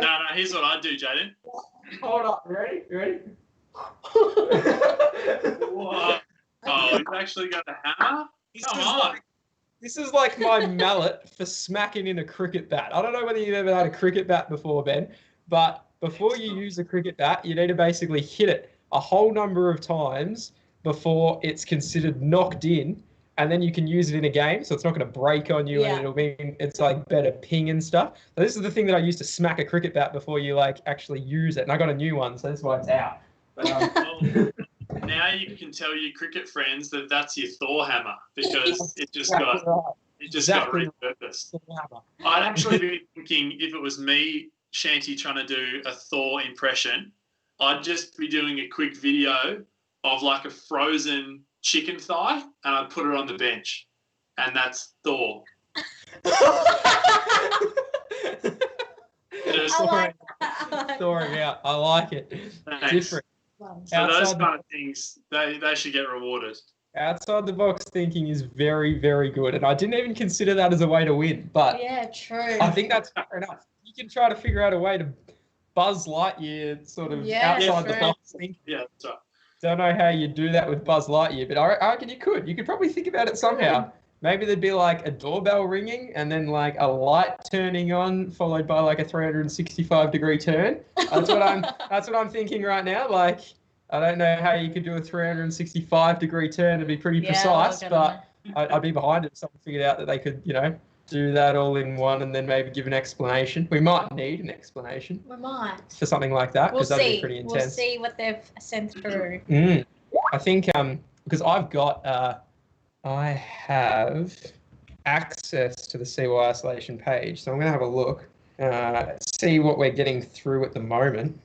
No, here's what I do, Jaden. Hold up. Ready? Whoa. Oh, he's actually got a hammer? Come on. This is like my mallet for smacking in a cricket bat. I don't know whether you've ever had a cricket bat before, Ben, but before you use a cricket bat, you need to basically hit it a whole number of times before it's considered knocked in, and then you can use it in a game, so it's not going to break on you, and it'll mean it's like better ping and stuff. So this is the thing that I used to smack a cricket bat before you like actually use it, and I got a new one, so that's why it's out. But, now you can tell your cricket friends that that's your Thor hammer, because it just got repurposed. I'd actually be thinking, if it was me, Shanty, trying to do a Thor impression, I'd just be doing a quick video of like a frozen chicken thigh, and I'd put it on the bench, and that's Thor. Just I like that. I like Storing that. out. I like it. Thanks. Different. So those Outside the- kind of things, they should get rewarded. Outside the box thinking is very, very good. And I didn't even consider that as a way to win, but Yeah, true. I think that's fair enough. You can try to figure out a way to Buzz Lightyear sort of Yeah, outside the true. box thinking. Yeah, that's right. Don't know how you do that with Buzz Lightyear, but I reckon you could. You could probably think about it somehow. Maybe there'd be like a doorbell ringing and then like a light turning on followed by like a 365-degree turn. That's what I'm thinking right now. Like, I don't know how you could do a 365-degree turn and be pretty Yeah, precise, look but at I'd be behind it if someone figured out that they could, do that all in one and then maybe give an explanation. We might need an explanation We might. for something like that We'll because that'd be see. pretty intense. We'll see what they've sent through. I think because I have access to the CY isolation page, so I'm going to have a look, see what we're getting through at the moment,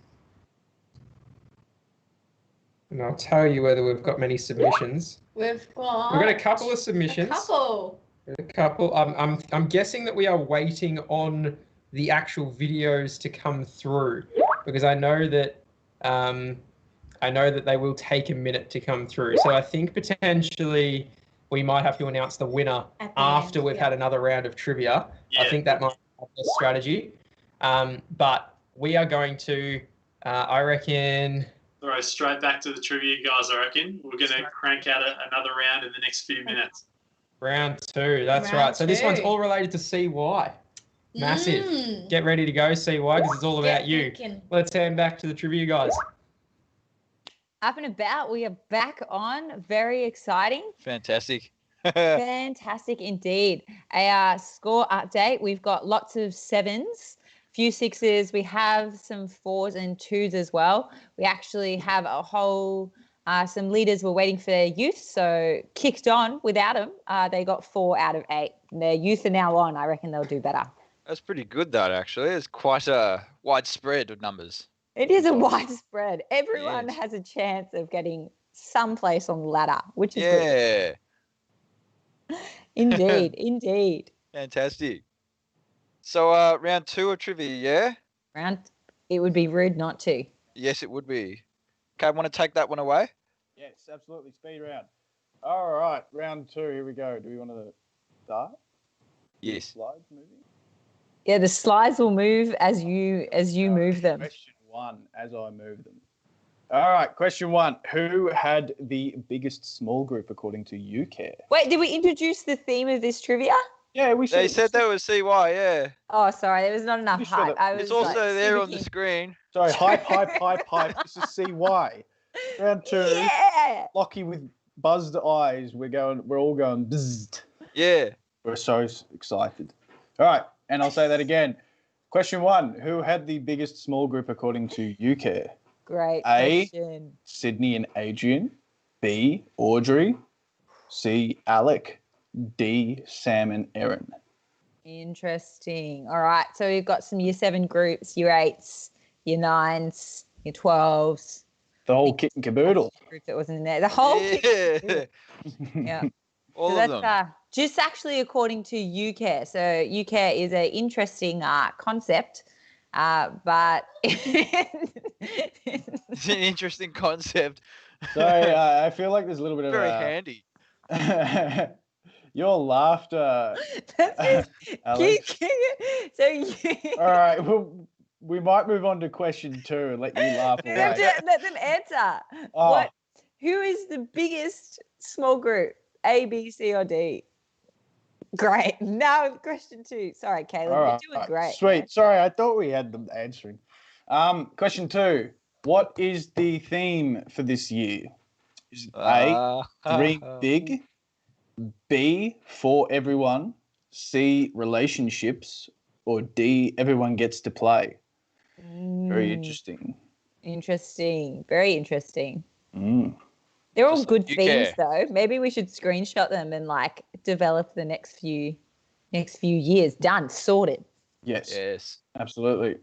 and I'll tell you whether we've got many submissions. We've got a couple of submissions. A couple. I'm guessing that we are waiting on the actual videos to come through because I know that they will take a minute to come through. So I think potentially we might have to announce the winner At the after end, we've had another round of trivia. Yeah. I think that might be the strategy. But we are going to, I reckon. Throw straight back to the trivia, guys, I reckon. We're going to crank out another round in the next few minutes. Round 2, that's Round right. So this one's 2. all related to CY. Massive. Mm. Get ready to go, CY, because it's all about Get you. thinking. Let's hand back to the trivia guys. Up and about, we are back on. Very exciting. Fantastic. Fantastic indeed. A score update. We've got lots of 7s, few 6s. We have some 4s and 2s as well. We actually have a whole some leaders were waiting for their youth, so kicked on without them. They got 4 out of 8. Their youth are now on. I reckon they'll do better. That's pretty good, though, actually. It's quite a widespread of numbers. It is a widespread. Everyone Yes. has a chance of getting someplace on the ladder, which is good. Yeah. Indeed, indeed. Fantastic. So round 2 of trivia, yeah? It would be rude not to. Yes, it would be. Okay, want to take that one away? Yes, absolutely. Speed round. All right, round 2. Here we go. Do we want to start? Yes. Slides moving. Yeah, the slides will move as you move them. Question 1 as I move them. All right, question 1. Who had the biggest small group according to UCare? Wait, did we introduce the theme of this trivia? Yeah, we They said that was CY, yeah. Oh, sorry, there was not enough Pretty sure hype. that- I was It's also like, there super on the keen. screen. Sorry, hype. This is CY. Round 2. Yeah. Lockie with buzzed eyes. We're all going bzzzt. Yeah. We're so excited. All right, and I'll say that again. Question 1. Who had the biggest small group according to UCare? Great A. question. Sydney and Adrian. B. Audrey. C. Alec. D. Sam and Erin. Interesting. All right, so we've got some year 7 groups, year 8s, year 9s, year 12s. The whole kit and caboodle. Group that wasn't in there. The whole Yeah. yeah. All So of that's them. just actually according to UCare. So UCare is an interesting concept, but It's an interesting concept. So I feel like there's a little bit of Very handy. your laughter. that's just, Alex. so you All right, well, we might move on to question 2 and let you laugh you have away. to let them answer. Oh. Who is the biggest small group? A, B, C, or D? Great. Now question 2. Sorry, Caleb. All right, You're doing great. Sweet. Sorry, I thought we had them answering. Question 2. What is the theme for this year? Is it A, dream big, B, for everyone, C, relationships, or D, everyone gets to play? Very interesting. Interesting. Very interesting. Mm. They're all Just good you themes, care. though. Maybe we should screenshot them and like develop the next few years. Done. Sorted. Yes, Yes. absolutely.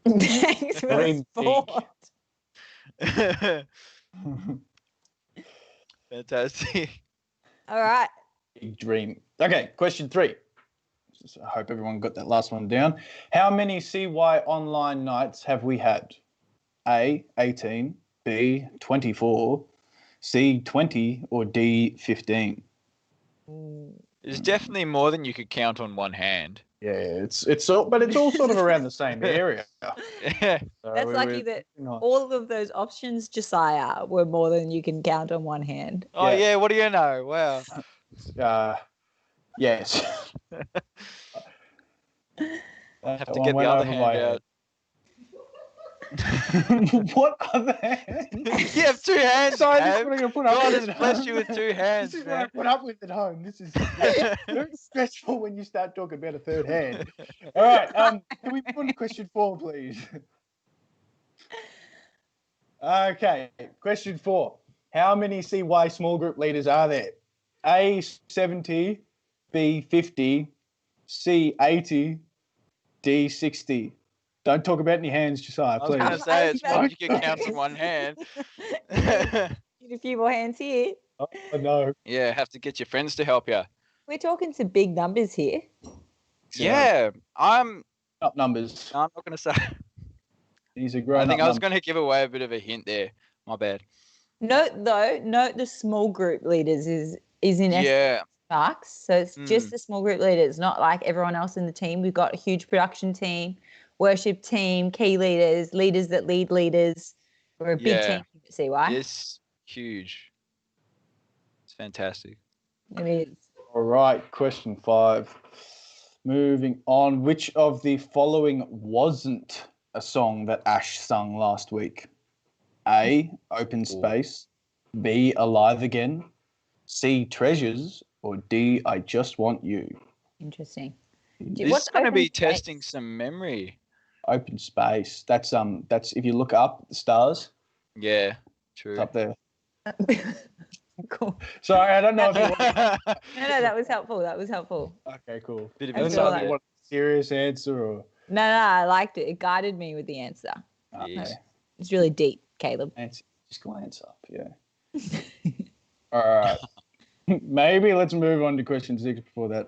Thanks for the Dream big. sport. Fantastic. All right. Big dream. Okay, question 3. I hope everyone got that last one down. How many CY online nights have we had? A, 18, B, 24, C, 20, or D, 15? There's definitely more than you could count on one hand. Yeah, it's all, but it's all sort of around the same area. Yeah. So That's lucky that all of those options, Josiah, were more than you can count on one hand. Oh Yeah. yeah, what do you know? Wow. Yes. Have to get the other hand out. What other hand? You have 2 hands. Sorry, this is Ab. what I'm gonna put up God with has at blessed home. you with 2 hands, This is what I man. put up with at home. This is very stressful when you start talking about a third hand. All right. Can we move on to question 4, please? Okay. Question 4. How many CY small group leaders are there? A, 70, B, 50, C, 80, D, 60. Don't talk about any hands, Josiah, I was going to please. say, it's more than you can count on one hand. Need a few more hands here. Oh, no. Yeah, have to get your friends to help you. We're talking some big numbers here. Yeah, I'm Up numbers. not going to say. These are I grown think up I was numbers. going to give away a bit of a hint there. My bad. Note the small group leaders is in Yeah. marks. So it's just the small group leaders, not like everyone else in the team. We've got a huge production team, worship team, key leaders, leaders that lead leaders. We're a big team. See why? It's huge. It's fantastic. It is. All right, question 5. Moving on. Which of the following wasn't a song that Ash sung last week? A, Open Space, B, Alive Again, C, Treasures, or D, I Just Want You? Interesting. This What's is going to open be space? testing some memory. Open Space. That's if you look up the stars, Yeah, it's true. up there. Cool. Sorry, I don't know if you want No, that was helpful. That was helpful. Okay, cool. Bit of I don't feel know insight if you there. want a serious answer or No, I liked it. It guided me with the answer. Yes. It's really deep, Caleb. answer. Just glance up, yeah. All right. Maybe let's move on to question 6 before that.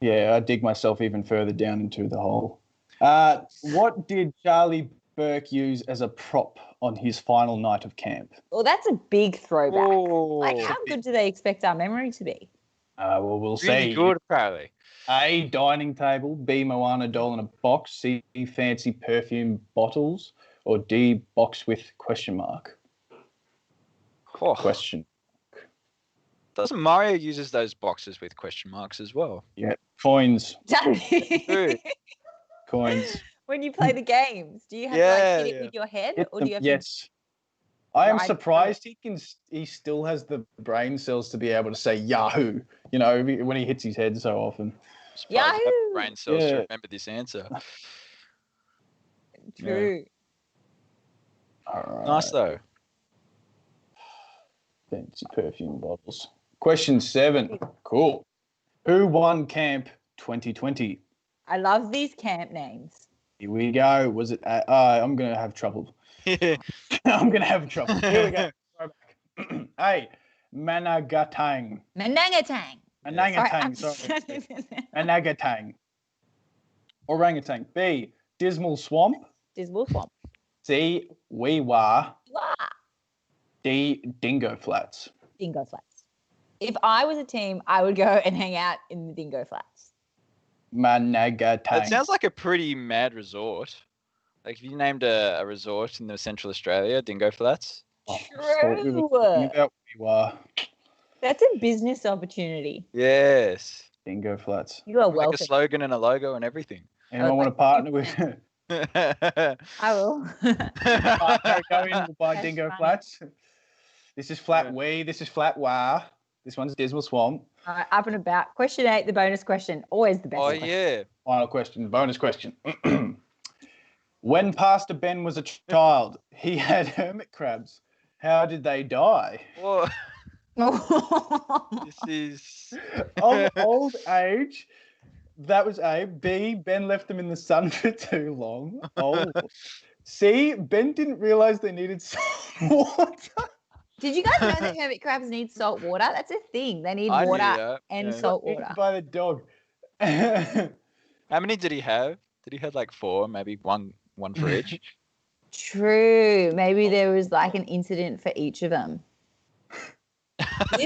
Yeah, I dig myself even further down into the hole. What did Charlie Burke use as a prop on his final night of camp? Well, that's a big throwback. Oh, Like, how good do they expect our memory to be? Well, we'll really see. good, apparently. A, dining table, B, Moana doll in a box, C, fancy perfume bottles, or D, box with question mark? Oh, Question. doesn't Mario uses those boxes with question marks as well? Yeah, coins. True. Coins. When you play the games, do you have to hit it with your head, Hit or them- do you have yes. I am ride through surprised he still has the brain cells to be able to say Yahoo, when he hits his head so often. Surprised I have Yahoo! brain cells to Yeah. remember this answer. True. All right. Nice though. Fancy perfume bottles. Question 7. Cool. Who won Camp 2020? I love these camp names. Here we go. Was it? I'm going to have trouble. I'm going to have trouble. Here we go. Go back. A, Managatang. Manangatang. Manangatang, sorry. Managatang. Orangutan. B, Dismal Swamp. Dismal Swamp. C, Weewa. Wah. D, Dingo Flats. Dingo Flats. If I was a team, I would go and hang out in the Dingo Flats. Managatang. That sounds like a pretty mad resort. Like if you named a resort in the Central Australia, Dingo Flats. Thought we were True. talking about Weewa. That's a business opportunity. Yes. Dingo Flats. You are Like a welcome. slogan and a logo and everything. Anyone like want to partner with? I will. Go in, we'll buy That's Dingo funny. Flats. This is Flat Yeah. Wee. This is Flat Wah. This one's Dismal Swamp. All right, up and about. Question 8, the bonus question. Always the best. Oh question. yeah. Final question, bonus question. When Pastor Ben was a child, he had hermit crabs. How did they die? Well, this is Of old age. That was A. B, Ben left them in the sun for too long. Oh. See, Ben didn't realize they needed some water. Did you guys know that hermit crabs need salt water? That's a thing. They need I knew water that. and Yeah. salt Eaten water. by the dog. How many did he have? Did he have like 4? Maybe one for each. True. Maybe there was like an incident for each of them. Have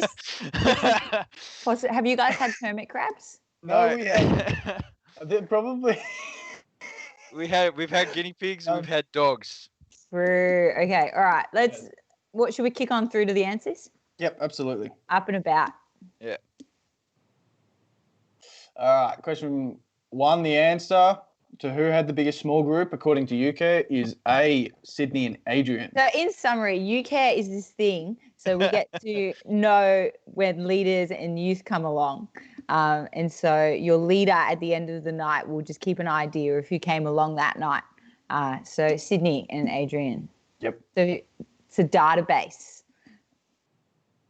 you guys had hermit crabs? No, we haven't. They're probably. We've had guinea pigs and we've had dogs. True. Okay. All right. What should we kick on through to the answers? Yep, absolutely. Up and about. Yeah. All right. Question 1. The answer to who had the biggest small group, according to UK, is A, Sydney and Adrian. So in summary, UK is this thing. So we get to know when leaders and youth come along. And so your leader at the end of the night will just keep an idea of who came along that night. So Sydney and Adrian. Yep. So it's a database.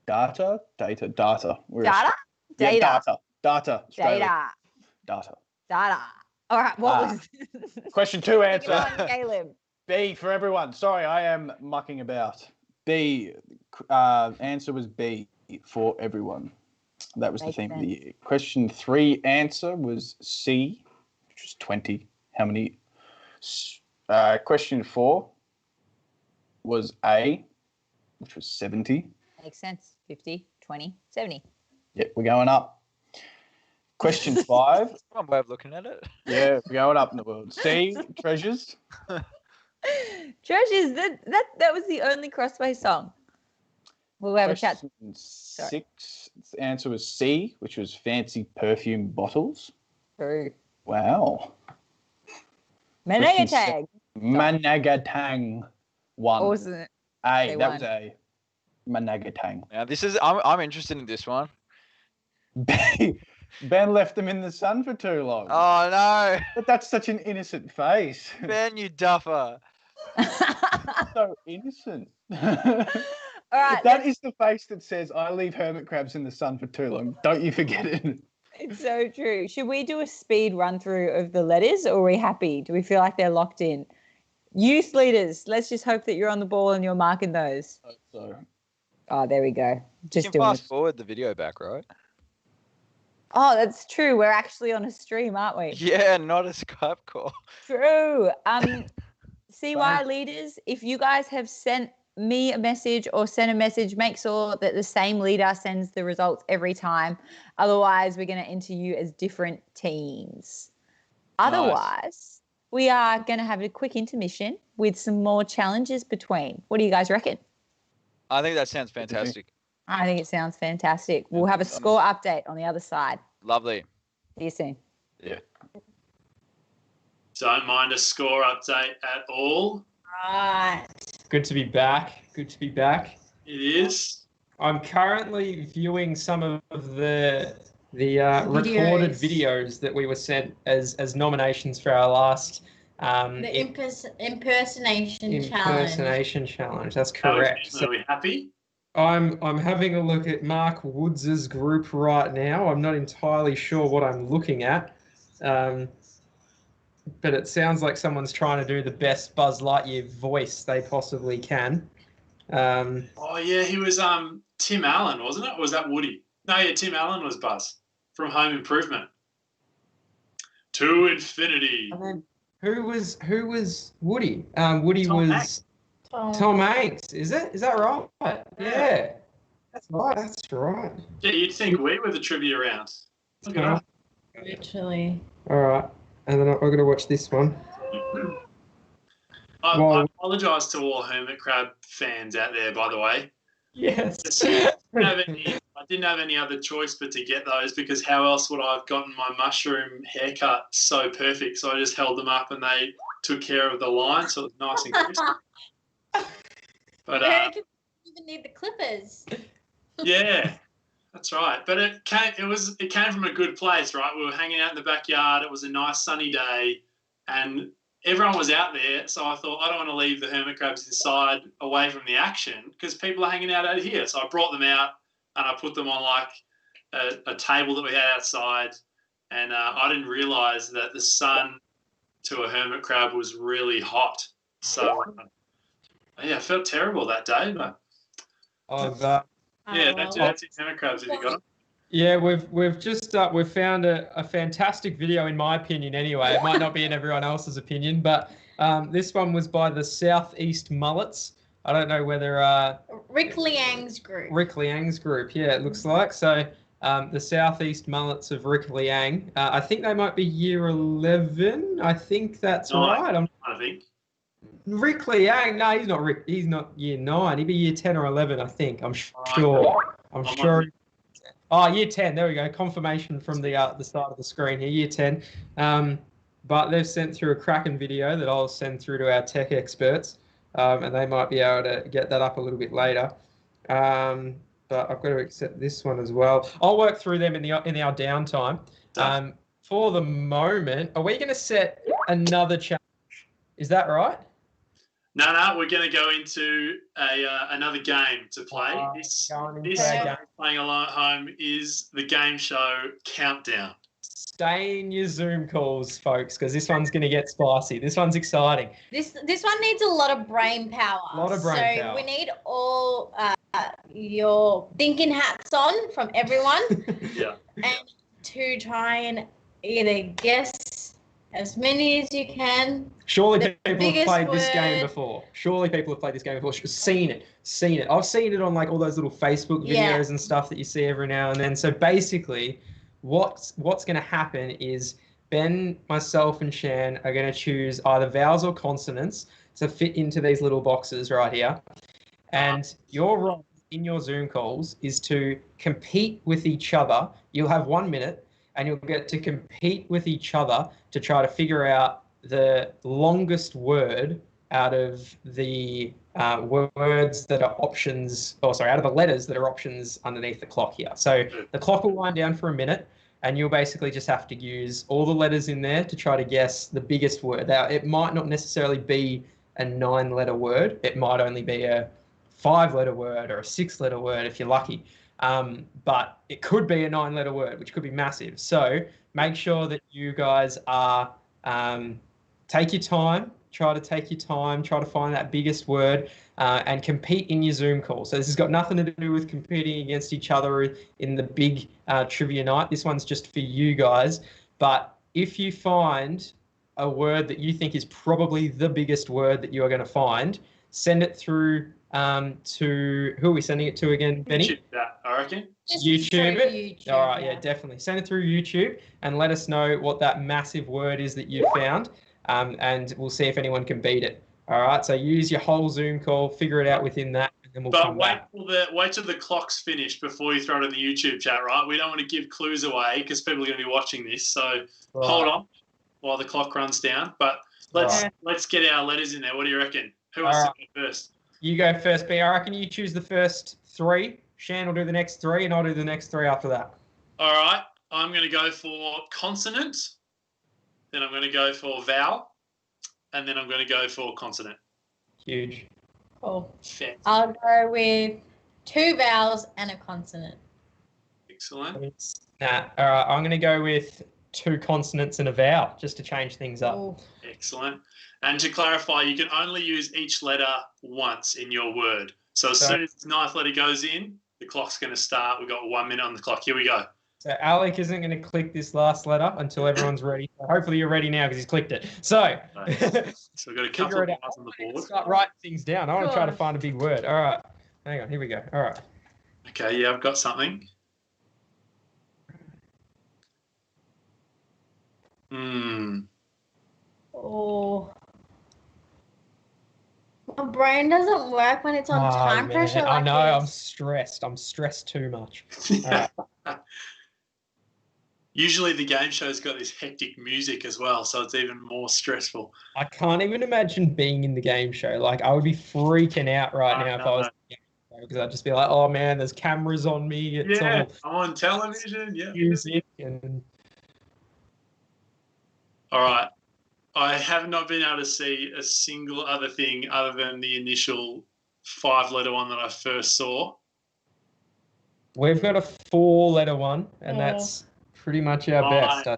Data. We're Data? Yeah, Data. Data. Australia. Data. Data. All right. What was Question 2 Take it answer. on, Caleb. B for everyone. Sorry, I am mucking about. B. Answer was B for everyone. That was Makes the theme of sense. the year. Question 3 answer was C, which was 20. How many? Question 4 was A, which was 70. Makes sense. 50, 20, 70. Yep, we're going up. Question 5. One way of looking at it. Yeah, we're going up in the world. C, treasures. Treasures, that was the only Crossway song. We'll have a chat. Question 6. The answer was C, which was fancy perfume bottles. True. Wow. Managatag. Managatang won. Or was it? A, They that won. was A. Managatang. Now I'm interested in this one. Ben left them in the sun for too long. Oh no, But that's such an innocent face. Ben, you duffer. So innocent. All right. That is the face that says, I leave hermit crabs in the sun for too long. Don't you forget it. It's so true. Should we do a speed run through of the letters, or are we happy? Do we feel like they're locked in? Youth leaders, let's just hope that you're on the ball and you're marking those. So, Oh, there we go. You Just can doing fast it. forward the video back, right? Oh, that's true. We're actually on a stream, aren't we? Yeah, not a Skype call. True. CY leaders, if you guys have sent me a message or sent a message, make sure that the same leader sends the results every time. Otherwise, we're going to enter you as different teams. Otherwise, we are going to have a quick intermission with some more challenges between. What do you guys reckon? I think that sounds fantastic. I think it sounds fantastic. We'll have a score update on the other side. Lovely. See you soon. yeah. Don't mind a score update at all. Right. Good to be back. Good to be back. It is. I'm currently viewing some of the recorded videos that we were sent as nominations for our last The impersonation challenge. impersonation challenge. That's Are correct. So we happy? I'm having a look at Mark Woods's group right now. I'm not entirely sure what I'm looking at, but it sounds like someone's trying to do the best Buzz Lightyear voice they possibly can. Oh yeah, he was Tim Allen, wasn't it? Or was that Woody? No, yeah, Tim Allen was Buzz from Home Improvement. To infinity. And then who was Woody? Woody Tom was Hanks. Tom Hanks. Is that right? Yeah, that's right. That's right. Yeah, you'd think we were the trivia round. Look at that. Literally. All right, and then I'm going to watch this one. I apologise to all Hermit Crab fans out there, by the way. Yes. I didn't have any other choice but to get those, because how else would I have gotten my mushroom haircut so perfect? So I just held them up and they took care of the line, so it was nice and crisp. But You even need the clippers. yeah, that's right. But it came from a good place, right? We were hanging out in the backyard. It was a nice sunny day, and everyone was out there. So I thought, I don't want to leave the hermit crabs inside away from the action, because people are hanging out here. So I brought them out and I put them on like a table that we had outside. And I didn't realise that the sun to a hermit crab was really hot. So, yeah, I felt terrible that day, but yeah, that's it. Hammer crabs. Have you got them? Yeah, we've just we've found a fantastic video, in my opinion. Anyway, it might not be in everyone else's opinion, but this one was by the Southeast Mullets. I don't know whether Rick Liang's group. Rick Liang's group, yeah, it looks like. So the Southeast Mullets of Rick Liang. I think they might be year 11. I think that's right. I think. Rick Liang, no, he's not Rick. He's not year 9. He'd be year 10 or 11, I think. I'm sure. I'm sure. Oh, year 10. There we go. Confirmation from the start of the screen here. Year 10. But they've sent through a cracking video that I'll send through to our tech experts, and they might be able to get that up a little bit later. But I've got to accept this one as well. I'll work through them in our downtime. For the moment, are we going to set another challenge? Is that right? No, we're going to go into another game to play. This game playing along at home is the game show Countdown. Stay in your Zoom calls, folks, because this one's going to get spicy. This one's exciting. This one needs a lot of brain power. A lot of brain power. So we need all your thinking hats on from everyone. Yeah. And to try and either guess as many as you can. Surely people have played this game before. Seen it. I've seen it on like all those little Facebook videos and stuff that you see every now and then. So basically, what's going to happen is Ben, myself, and Shan are going to choose either vowels or consonants to fit into these little boxes right here. And your role in your Zoom calls is to compete with each other. You'll have 1 minute, and you'll get to compete with each other to try to figure out the longest word out of the words that are options, out of the letters that are options underneath the clock here. So the clock will wind down for a minute, and you'll basically just have to use all the letters in there to try to guess the biggest word. Now, it might not necessarily be a 9-letter word. It might only be a 5-letter word or a 6-letter word if you're lucky. But it could be a 9-letter word, which could be massive. So make sure that you guys are take your time, try to find that biggest word and compete in your Zoom call. So this has got nothing to do with competing against each other in the big trivia night. This one's just for you guys. But if you find a word that you think is probably the biggest word that you are going to find, send it through to, who are we sending it to again, Benny? YouTube, I reckon. YouTube it? YouTube, all right, yeah, definitely. Send it through YouTube and let us know what that massive word is that you found, and we'll see if anyone can beat it. All right, so use your whole Zoom call, figure it out within that, and then we'll come back. Wait till the clock's finished before you throw it in the YouTube chat, right? We don't want to give clues away because people are going to be watching this, so hold on while the clock runs down. But let's get our letters in there. What do you reckon? Who wants to go first? You go first, B. I reckon you choose the first 3. Shan will do the next 3, and I'll do the next 3 after that. All right. I'm going to go for consonant. Then I'm going to go for vowel. And then I'm going to go for consonant. Huge. Cool. Fair. I'll go with 2 vowels and a consonant. Excellent. All right. I'm going to go with 2 consonants and a vowel, just to change things up. Ooh. Excellent. And to clarify, you can only use each letter once in your word. So as soon as the 9th letter goes in, the clock's going to start. We've got 1 minute on the clock. Here we go. So Alec isn't going to click this last letter until everyone's ready. So hopefully you're ready now because he's clicked it. So we've got a couple of bars on the board. Start writing things down. I want to try to find a big word. All right. Hang on. Here we go. All right. Okay. Yeah, I've got something. Oh. My brain doesn't work when it's on time pressure. Like I know. this. I'm stressed. I'm stressed too much. Usually the game show's got this hectic music as well, so it's even more stressful. I can't even imagine being in the game show. Like, I would be freaking out right now if I was in the game show, because I'd just be like, oh man, there's cameras on me. It's I'm on television. Yeah. Music and. All right. I have not been able to see a single other thing other than the initial 5-letter one that I first saw. We've got a 4-letter one, and that's pretty much our best.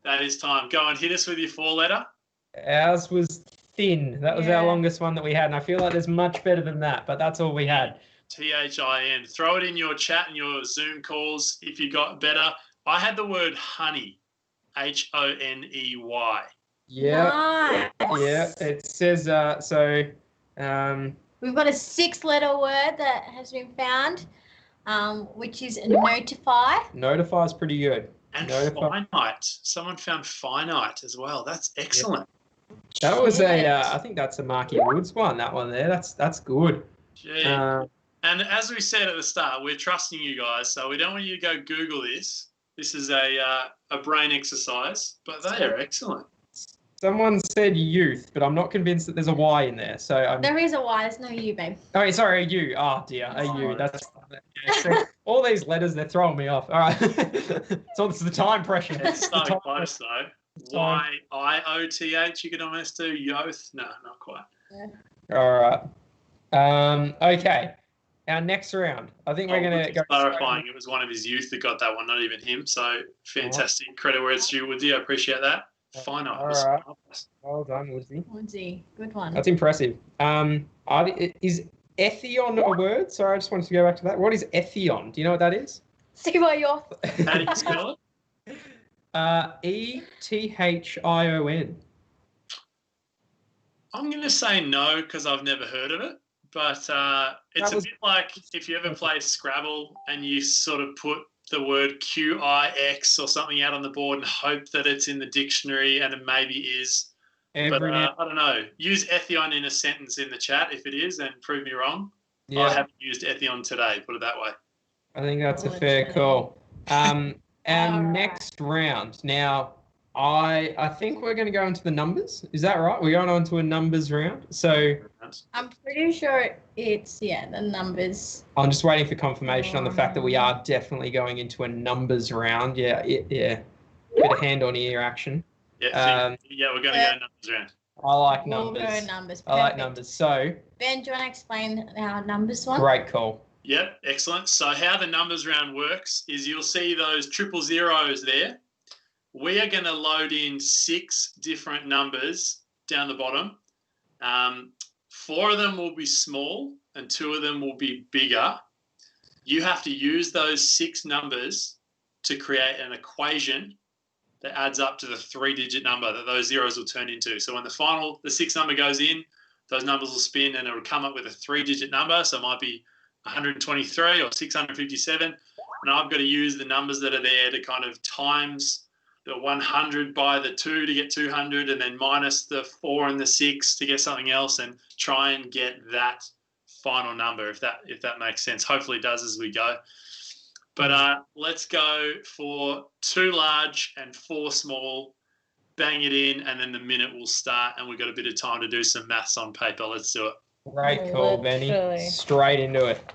That is time. Go and hit us with your 4-letter. Ours was Thin. That was our Yeah. longest one that we had, and I feel like there's much better than that, but that's all we had. THIN. Throw it in your chat and your Zoom calls if you got better. I had the word honey. HONEY. Yeah. Nice. Yeah. It says so. We've got a 6-letter word that has been found, which is notify. Notify is pretty good. And Notify. finite. Someone found finite as well. That's excellent. That was a. Yes. I think that's a Marky Woods one. That one there. That's good. Gee. Uh, And as we said at the start, we're trusting you guys, so we don't want you to go Google this. This is a brain exercise, but they are excellent. Someone said youth, but I'm not convinced that there's a Y in there. So I'm. There is a Y. There's no U, babe. Oh, sorry, a U. Oh dear, a U. That's so all these letters. They're throwing me off. All right. So it's the time pressure. It's so The time close though. YIOTH. You could almost do Yoth. No, not quite. All right. Okay. Our next round. I think we're going to go. Clarifying, it was one of his youth that got that one, not even him. So fantastic. Credit where it's due, Woodsy. I appreciate that. Finite. All was right. marvelous. Well done, Woodsy. Woodsy. Good one. That's impressive. Is Ethion a word? Sorry, I just wanted to go back to that. What is Ethion? Do you know what that is? See why you're. How do you spell it? ETHION. I'm going to say no because I've never heard of it. But it's a bit like if you ever play Scrabble and you sort of put the word QIX or something out on the board and hope that it's in the dictionary, and it maybe is. But I don't know. Use Ethion in a sentence in the chat if it is, and prove me wrong. Yeah, I haven't used Ethion today, put it that way. I think that's a fair call. Our next round. Now, I think we're going to go into the numbers. Is that right? We're going on to a numbers round. So I'm pretty sure it's, the numbers. I'm just waiting for confirmation on the fact that we are definitely going into a numbers round. Yeah. Bit of hand on ear action. Yeah, we're going to go numbers round. I like numbers. We'll go numbers. I like Perfect. numbers. So Ben, do you want to explain our numbers one? great call. Yep, excellent. So how the numbers round works is you'll see those 000 there. We are going to load in 6 different numbers down the bottom. 4 of them will be small and 2 of them will be bigger. You have to use those 6 numbers to create an equation that adds up to the 3-digit number that those zeros will turn into. So when the 6th number goes in, those numbers will spin and it will come up with a 3-digit number. So it might be 123 or 657. And I've got to use the numbers that are there to kind of times the 100 by the 2 to get 200, and then minus the 4 and the 6 to get something else, and try and get that final number, if that makes sense. Hopefully it does as we go. But let's go for 2 large and 4 small. Bang it in, and then the minute will start, and we've got a bit of time to do some maths on paper. Let's do it. Great call, Benny. Literally. Straight into it.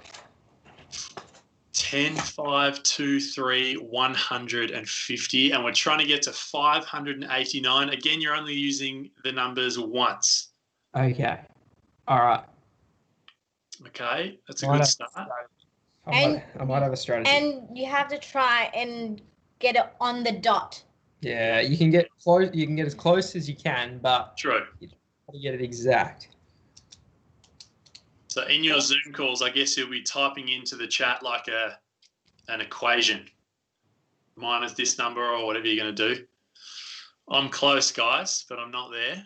10, 5, 2, 3, 150, and we're trying to get to 589. Again, you're only using the numbers once. Okay. All right. Okay, that's a good start. I might have a strategy. And you have to try and get it on the dot. Yeah, you can get close. You can get as close as you can, but True. you got to get it exact. So in your Zoom calls, I guess you'll be typing into the chat like an equation, minus this number or whatever you're going to do. I'm close, guys, but I'm not there.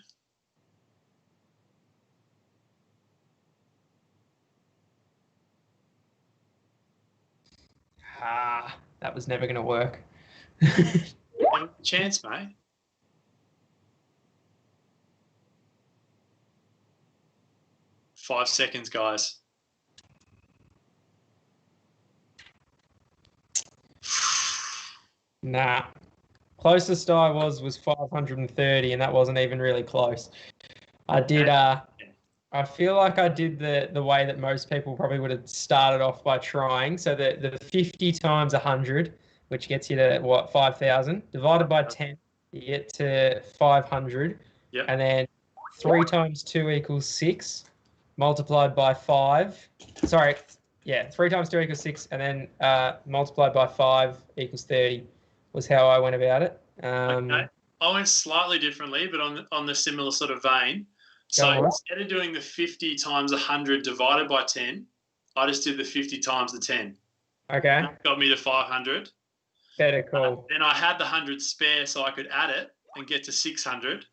That was never going to work. Chance, mate. Five seconds, guys. Nah. Closest I was 530, and that wasn't even really close. I did. I feel like I did the way that most people probably would have started off by trying. So the 50 times 100, which gets you to what, 5,000, divided by 10, you get to 500. Yep. And then 3 times 2 equals 6, multiplied by 5. Sorry, yeah, 3 times 2 equals 6, and then multiplied by 5 equals 30 was how I went about it. Okay. I went slightly differently, but on the similar sort of vein. So on. instead of doing the 50 times 100 divided by 10, I just did the 50 times the 10. Okay. That got me to 500. Better call. Then I had the 100 spare so I could add it and get to 600.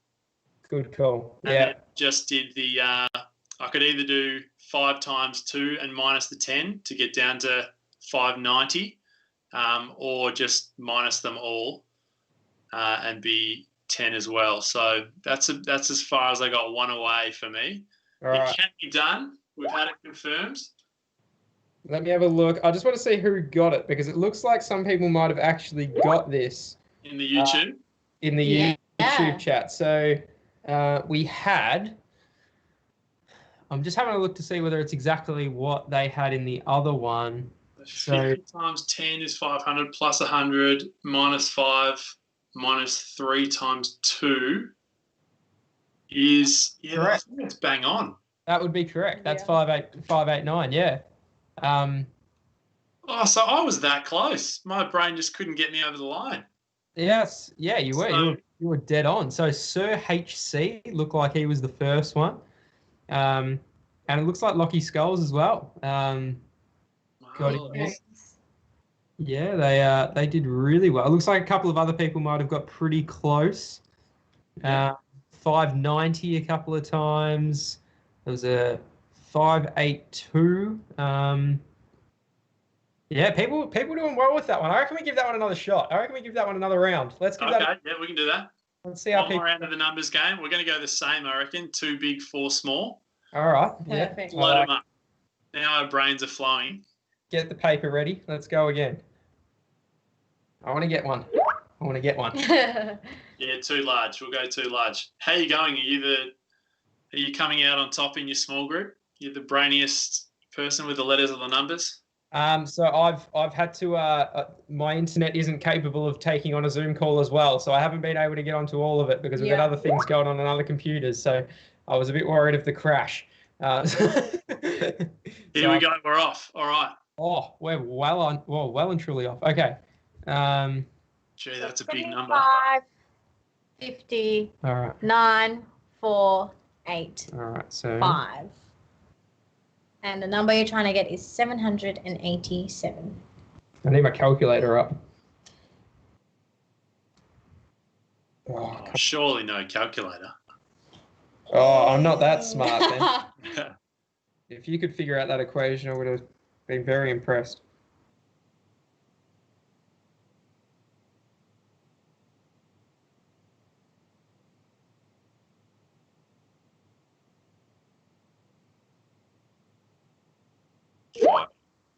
Good call. And Yeah. then just did the, I could either do 5 times 2 and minus the 10 to get down to 590, or just minus them all and be 10 as well. So that's as far as I got one away for me. All right. It can be done. We've had it confirmed. Let me have a look. I just want to see who got it because it looks like some people might have actually got this In the YouTube? in the Yeah. YouTube chat. So we had. I'm just having a look to see whether it's exactly what they had in the other one. 50 times 10 is 500 plus 100 minus 5 minus 3 times 2 is, I Correct. think it's bang on. That would be correct. That's Yeah. 589. Yeah. Oh, so I was that close. My brain just couldn't get me over the line. Yes. Yeah, you were. So- You were dead on. So Sir HC looked like he was the first one. And it looks like Lockie Skulls as well. Got it. Marvelous. Yeah, they did really well. It looks like a couple of other people might have got pretty close. 590 a couple of times. There was a 582. Yeah, people doing well with that one. I reckon we give that one another shot. I reckon we give that one another round. Let's give Okay, that. yeah, we can do that. Let's see how One people. more round of the numbers game. We're going to go the same, I reckon. 2 big, 4 small. All right. Yeah. Perfect. Load All right. them up. Now our brains are flowing. Get the paper ready. Let's go again. I want to get one. Yeah, too large. We'll go too large. How are you going? Are you coming out on top in your small group? You're the brainiest person with the letters or the numbers? So I've had to my internet isn't capable of taking on a Zoom call as well, so I haven't been able to get onto all of it because we've got Yeah. other things going on other computers. So I was a bit worried of the crash. Here we go. We're off. All right. Oh, we're well and truly off. Okay. Gee, that's a big number. 25, 50, All right. 9, 4, 8, All right. So 5. And the number you're trying to get is 787. I need my calculator up. Oh, Oh, surely no calculator. I'm not that smart then. If you could figure out that equation, I would have been very impressed. Five,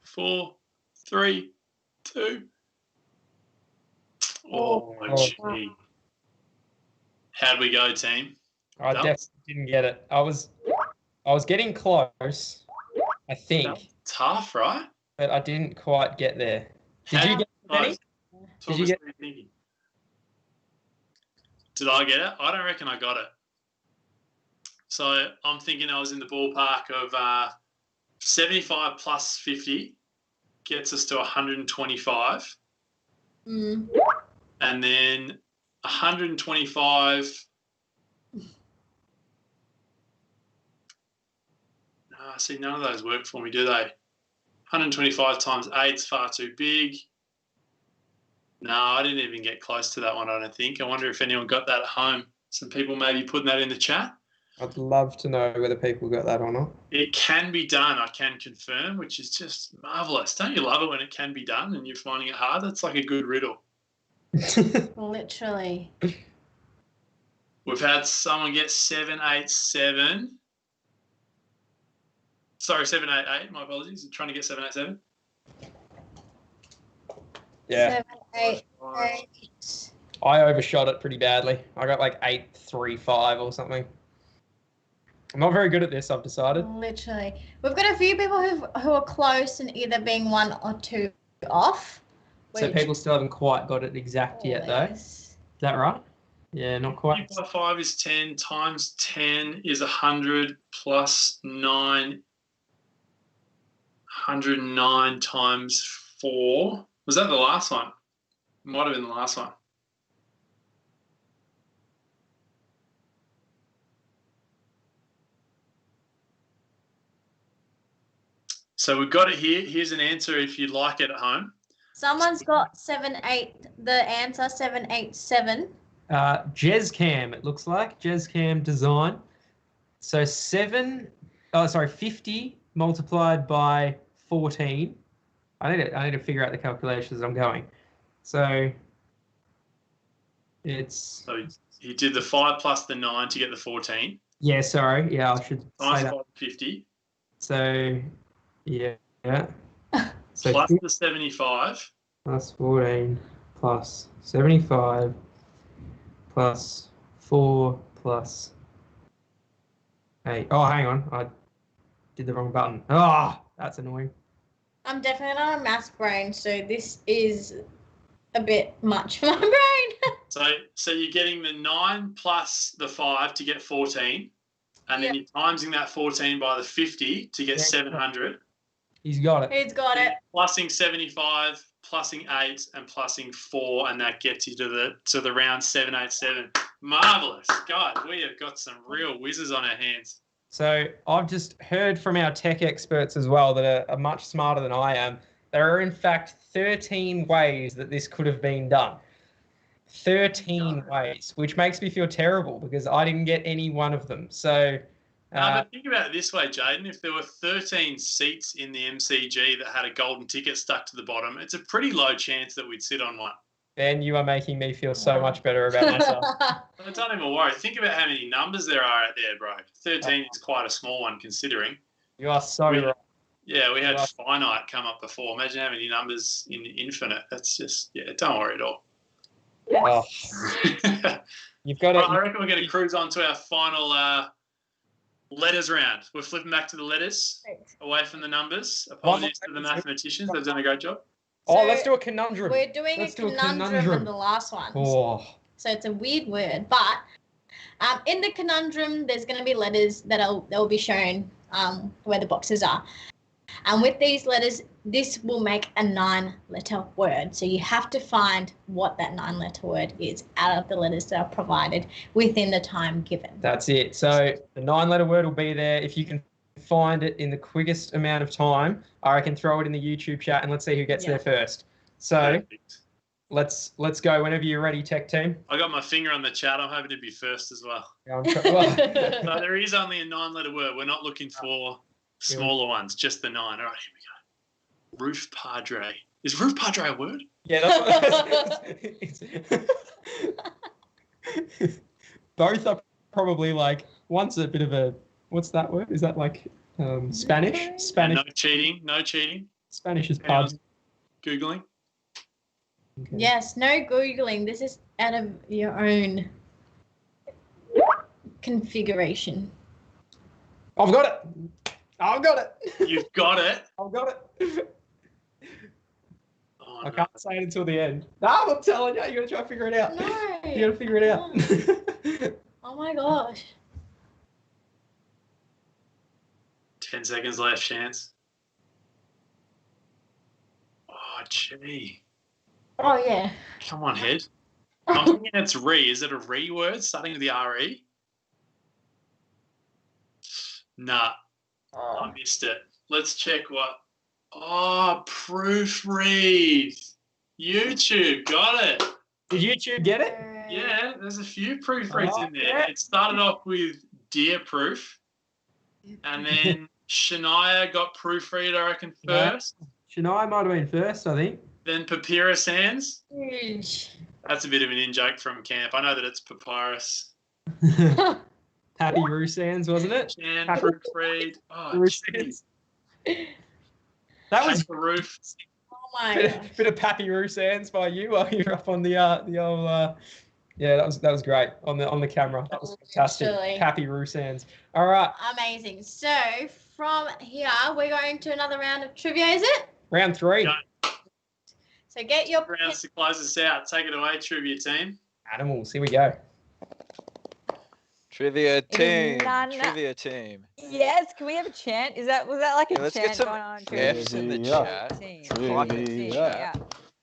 4, 3, 2. Oh, gee. How'd we go, team? I That definitely didn't get it. I was getting close, I think, Tough, right? but I didn't quite get there. Did How you get it, Benny? close? Talk Did you us get- through thinking. Did I get it? I don't reckon I got it. So I'm thinking I was in the ballpark of 75 plus 50 gets us to 125. Mm. And then 125. See, none of those work for me, do they? 125 times 8 is far too big. No, I didn't even get close to that one, I don't think. I wonder if anyone got that at home. Some people maybe putting that in the chat. I'd love to know whether people got that or not. It can be done, I can confirm, which is just marvellous. Don't you love it when it can be done and you're finding it hard? That's like a good riddle. Literally. We've had someone get 787. Sorry, 788. My apologies. I'm trying to get 787. Yeah, 7, 8, 8. I overshot it pretty badly. I got like 835 or something. I'm not very good at this, I've decided. Literally. We've got a few people who are close and either being 1 or 2 off. So people still haven't quite got it exact yet, though. Is that right? Yeah, not quite. 2 by 5 is 10 times 10 is 100 plus 9. 109 times 4. Was that the last one? Might have been the last one. So we've got it here. Here's an answer if you'd like it at home. Someone's got 7-8. The answer 787. Jezcam, it looks like. Jezcam design. So 50 multiplied by 14. I need to figure out the calculations as I'm going. So it's... So you did the 5 plus the 9 to get the 14. Yeah, sorry. Yeah, I should say that. 50. So, yeah. So Plus the 75. Plus 14 plus 75 plus 4 plus 8. Oh, hang on. I did the wrong button. Ah, that's annoying. I'm definitely not a maths brain, so this is a bit much for my brain. So you're getting the 9 plus the 5 to get 14. And then you're timesing that 14 by the 50 to get 700. He's got it. He's got it. Plussing 75, plussing 8, and plussing 4, and that gets you to the round 787. Marvellous. Guys, we have got some real whizzes on our hands. So I've just heard from our tech experts as well that are much smarter than I am. There are in fact 13 ways that this could have been done. 13 ways, which makes me feel terrible because I didn't get any one of them. So, but think about it this way, Jaden. If there were 13 seats in the MCG that had a golden ticket stuck to the bottom, it's a pretty low chance that we'd sit on one. Ben, you are making me feel so much better about myself. But don't even worry. Think about how many numbers there are out there, bro. 13 is quite a small one considering. You are so right. Yeah, we had finite come up before. Imagine how many numbers in infinite. That's just, don't worry at all. Oh. You've got I reckon we're going to cruise on to our final letters round. We're flipping back to the letters, away from the numbers. Apologies to the mathematicians. They've done a great job. So let's do a conundrum. We're doing a conundrum in the last one. Oh. So it's a weird word, but in the conundrum, there's going to be letters that will be shown where the boxes are. And with these letters, this will make a 9-letter word. So you have to find what that 9-letter word is out of the letters that are provided within the time given. That's it. So the 9-letter word will be there. If you can find it in the quickest amount of time, I can throw it in the YouTube chat and let's see who gets there first. So let's go whenever you're ready, tech team. I got my finger on the chat. I'm hoping to be first as well. No, there is only a 9-letter word. We're not looking for smaller ones, just the 9. All right, here we go. Roof Padre. Is roof padre a word? Yeah, that's what both are probably like, one's a bit of a, what's that word? Is that like Spanish? Spanish. No cheating. No cheating. Spanish is pub. Googling. Okay. Yes, no Googling. This is out of your own configuration. I've got it. I've got it. You've got it. I've got it. Oh, I can't say it until the end. No, I'm telling you, you got to try and figure it out. No. You got to figure it out. Oh my gosh. 10 seconds left, chance. Oh, gee. Oh, yeah. Come on, head. I'm thinking it's re. Is it a re word starting with the RE? Nah. I missed it. Let's check what. Oh, proofread. YouTube got it. Did YouTube get it? Yeah, there's a few proofreads in there. It started off with Dear Proof, and then Shania got proofread, I reckon, first. Shania might have been first, I think. Then Papyrus Hands. Huge. That's a bit of an in-joke from camp. I know that it's Papyrus. Happy Roosans, wasn't it? Chan, proofread. Oh, Roosans. That was the roof. Oh my gosh. Bit of Pappy Roosans by you while you're up on the old yeah, that was great on the camera. That was fantastic. Literally. Pappy Roosans. All right. Amazing. So from here we're going to another round of trivia, is it? Round 3. Yeah. So get your rounds to close us out. Take it away, trivia team. Animals, here we go. Trivia team. Trivia team. Yes, can we have a chant? Was that like a Let's chant get some going on? F's in the chat. Team. Trivia.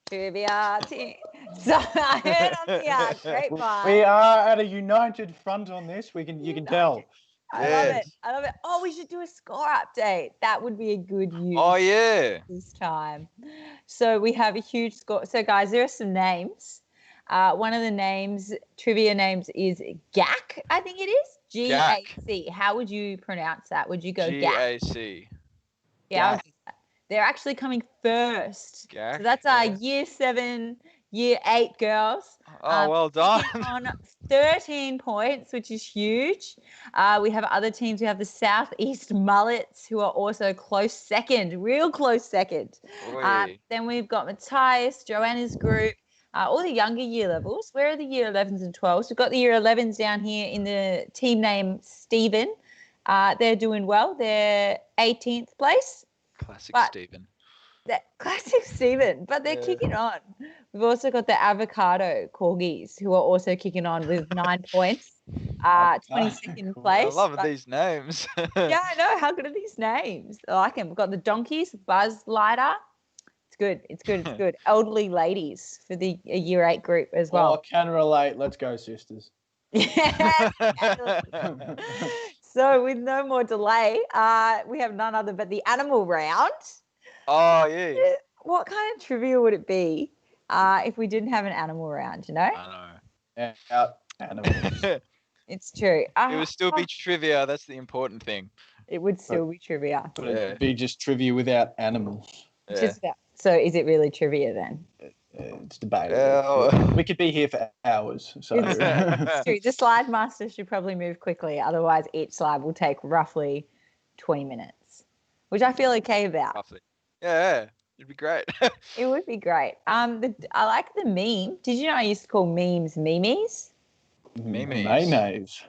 Trivia team. So I heard on the grapevine. We are at a united front on this. You can tell. I love it. Yes. I love it. Oh, we should do a score update. That would be a good use Oh yeah. this time. So we have a huge score. So guys, there are some names. One of the names, trivia names, is GAC. I think it is GAC. How would you pronounce that? Would you go GAC? GAC. Yeah, I'll do that. They're actually coming first. GAC, So that's our year 7, year 8 girls. Oh, well done. On 13 points, which is huge. We have other teams. We have the Southeast Mullets, who are also close second, real close second. Then we've got Matthias, Joanna's group, all the younger year levels. Where are the year 11s and 12s? We've got the year 11s down here in the team name Stephen. They're doing well. They're 18th place. Classic Stephen. Classic Stephen, but they're kicking on. We've also got the Avocado Corgis, who are also kicking on with 9 points. 22nd place. I love these names. Yeah, I know. How good are these names? I like them. We've got the Donkeys, Buzz Lighter. It's good. It's good. It's good. Elderly Ladies for the year 8 group as well. Oh, can relate. Let's go, sisters. Yeah. So with no more delay, we have none other but the animal round. Oh, yeah. What kind of trivia would it be if we didn't have an animal round, you know? I know. Animals. It's true. It would still be trivia. That's the important thing. It would still be trivia. But it'd be just trivia without animals. Yeah. So is it really trivia then? It's debatable. We could be here for hours. So It's true. The slide master should probably move quickly. Otherwise, each slide will take roughly 20 minutes, which I feel okay about. Roughly. Yeah, it'd be great. It would be great. I like the meme. Did you know I used to call memes memes? Memes. Mayonnaise.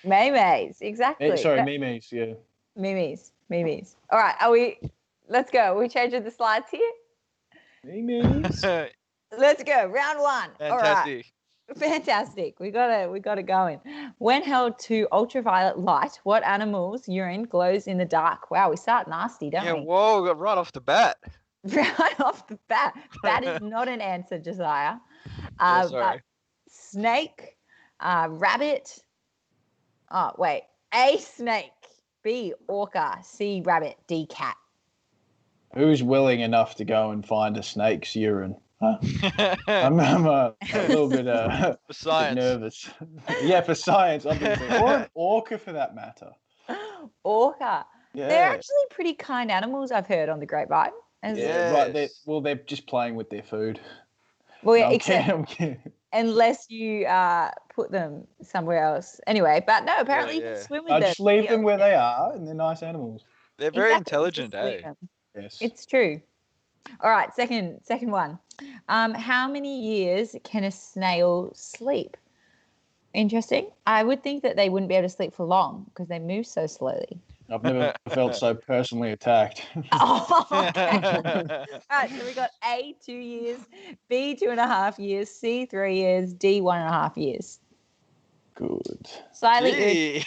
Memes, exactly. Sorry, memes, yeah. Memes. All right, let's go. Are we changing the slides here? Memes. Let's go. Round 1. Fantastic. All right. Fantastic. We got it going. When held to ultraviolet light, what animal's urine glows in the dark? Wow, we start nasty, don't we? Yeah, whoa, right off the bat. Right off the bat. That is not an answer, Josiah. Yeah, sorry. Snake, rabbit. Oh, wait. A, snake. B, orca. C, rabbit. D, cat. Who's willing enough to go and find a snake's urine? Huh? I'm a little bit For science. nervous. Yeah, for science, obviously. Or an orca for that matter. Orca. Yeah. They're actually pretty kind animals, I've heard on the grapevine. Yeah, right. They're just playing with their food. Well, yeah, No, I'm except kidding. unless you put them somewhere else. Anyway, but no, apparently you can swim with them. Just leave them where they are, and they're nice animals. They're very Exactly, intelligent, just leave eh? them. Yes. It's true. All right, second one. How many years can a snail sleep? Interesting. I would think that they wouldn't be able to sleep for long because they move so slowly. I've never felt so personally attacked. Oh, okay. All right, so we got A, 2 years, B, 2.5 years, C, 3 years, D, 1.5 years. Good. Slightly. Gee.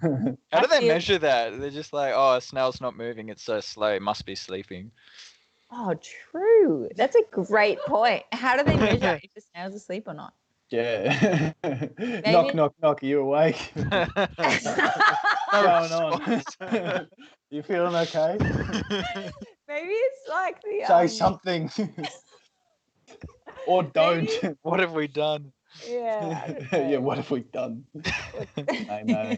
How do they Actually- measure that? They're just like, oh, a snail's not moving. It's so slow. It must be sleeping. Oh, true. That's a great point. How do they measure if the snail's asleep or not? Yeah. Knock, knock, knock. Are you awake? What's going on? You feeling okay? Maybe it's like the Say something. Or don't. What have we done? Yeah. I don't know. Yeah, what have we done? I know.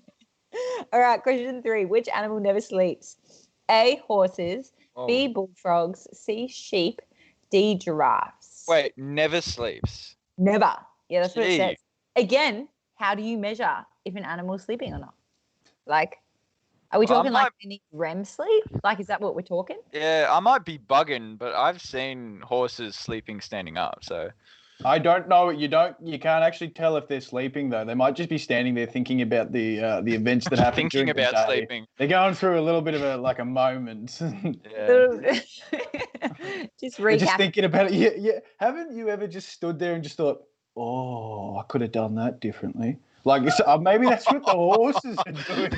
All right, question 3. Which animal never sleeps? A, horses. Oh. B, bullfrogs. C, sheep. D, giraffes. Wait, never sleeps. Never. Yeah, that's what it Gee. says. Again, how do you measure if an animal's sleeping or not? Like, are we talking like they need REM sleep? Like, is that what we're talking? Yeah, I might be bugging, but I've seen horses sleeping standing up. So I don't know. You can't actually tell if they're sleeping though. They might just be standing there thinking about the events that happen. thinking during the about day. sleeping. They're going through a little bit of a moment. Yeah. Just They're recap. just thinking about it. Yeah. Haven't you ever just stood there and just thought, "Oh, I could have done that differently." Like maybe that's what the horses are doing.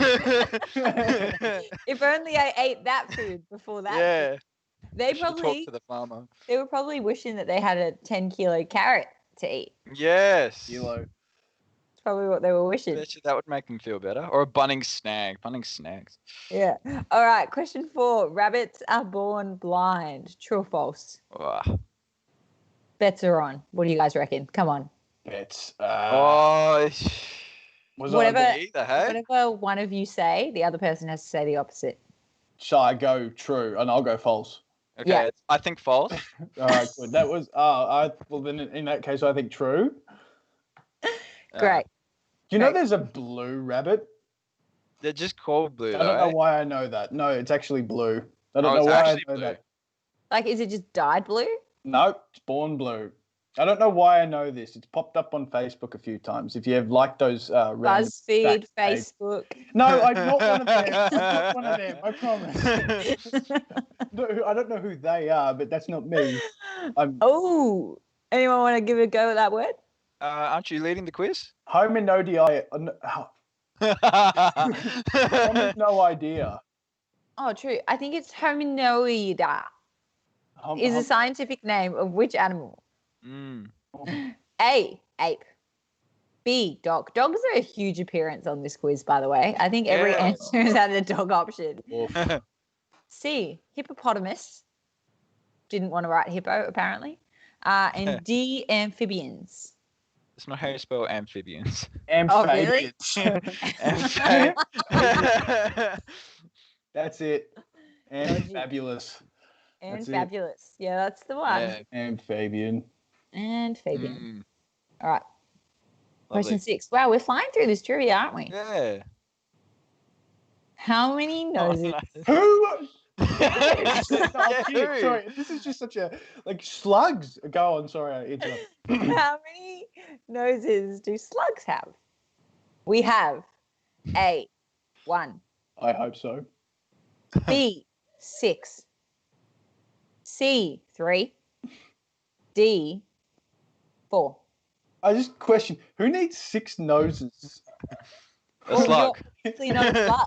If only I ate that food before that. Yeah. They Should talk probably to the farmer. they were probably wishing that they had a 10-kilo carrot to eat. Yes. Kilo. probably what they were wishing. Bet you that would make them feel better. Or a Bunnings snag. Bunnings snags. Yeah. All right. Question 4. Rabbits are born blind. True or false? Oh, Bets are on. What do you guys reckon? Come on. Bets. Was Whatever. I, either, hey? Whatever one of you say, the other person has to say the opposite. shall I go true? And I'll go false. Okay, Yeah. I think false. All right, good. That was. Well, then in that case, I think true. Great. Do you know Right. there's a blue rabbit? They're just called blue, I don't though. know why I know that. No, it's actually blue. I don't Oh, know it's why I actually know blue. that. Like, is it just dyed blue? No, it's born blue. I don't know why I know this. It's popped up on Facebook a few times. If you have liked those random BuzzFeed, fact pages. Facebook. No, I'm not one of them. I'm not one of them. I promise. No, I don't know who they are, but that's not me. Oh, anyone want to give a go at that word? Aren't you leading the quiz? Hominodii. I have no idea. Oh, true. I think it's hominoida. Is a scientific name of which animal? Mm. A, ape. B, dog. Dogs are a huge appearance on this quiz, by the way. I think every Yeah. answer has had a dog option. Oof. C, hippopotamus. Didn't want to write hippo, apparently. And D, amphibians. It's not how you spell amphibians. Oh, really? Amphi- That's it. And fabulous. And That's it. fabulous. Yeah, that's the one. Yeah. And Fabian. And Fabian. Mm, All right. Question lovely. 6. Wow, we're flying through this trivia, aren't we? Yeah. How many noses? Who? Yeah, Sorry, this is just such a slugs. Go on, sorry, I interrupted. How many noses do slugs have? We have A, 1, I hope so. B, 6, C, 3, D, 4. I just question who needs 6 noses? A slug. Obviously not a slug.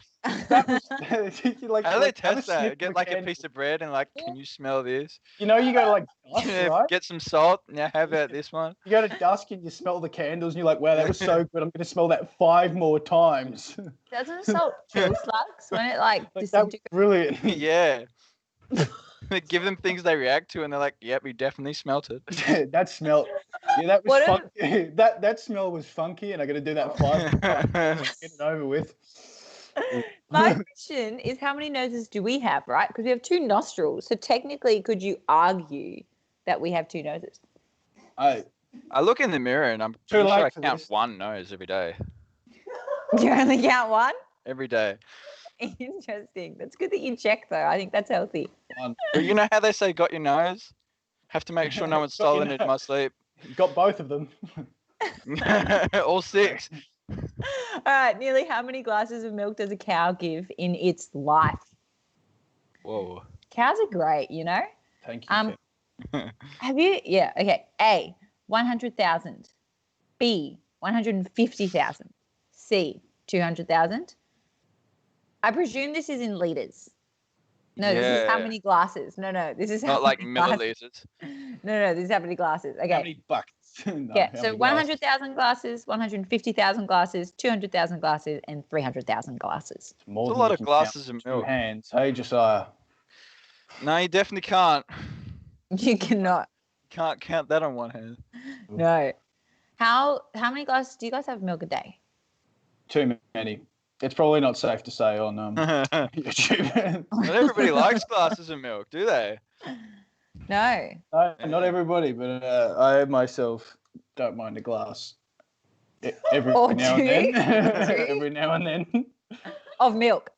That was like, How do they like, have a test that? sniff Get of like a candle. piece of bread and like, can you smell this? You know, you go to like dusk, right? Get some salt. Now how about this one? You go to dusk and you smell the candles and you're like, wow, that was so good. I'm going to smell that 5 more times. Doesn't salt kill slugs when it like Like, that was disintegrates? brilliant. Yeah. Give them things they react to, and they're like, "Yep, we definitely smelt it." That smell. Yeah, that was What funky. That smell was funky, and I got to do that 5 times. Get it over with. My question is, how many noses do we have, right? Because we have 2 nostrils. So technically, could you argue that we have 2 noses? I I look in the mirror and I'm Too pretty sure late I for count this. 1 nose every day. You only count 1? Every day. Interesting. That's good that you check, though. I think that's healthy. But you know how they say got your nose? Have to make sure no one's Got your stolen it in my sleep. got both of them. All 6. All right, nearly how many glasses of milk does a cow give in its life? Whoa. Cows are great, you know? Thank you. Kim. Have you? Yeah, okay. A, 100,000. B, 150,000. C, 200,000. I presume this is in liters. No, this is how Yeah. many glasses. No, this is how Not like many glasses. milliliters. No, this is how many glasses. Okay. How many buckets? No, Yeah, how so many glasses? 100,000 glasses, 150,000 glasses, 200,000 glasses, and 300,000 glasses. More It's a than lot you of can glasses count of with 2 milk. hands. Hey, Josiah. No, you definitely can't. You cannot. Can't count that on one hand. No. How many glasses do you guys have of milk a day? Too many. It's probably not safe to say on Not YouTube. everybody likes glasses of milk, do they? No. No, not everybody, but I myself don't mind a glass. Every Or now two? and then. Two? Every now and then. Of milk.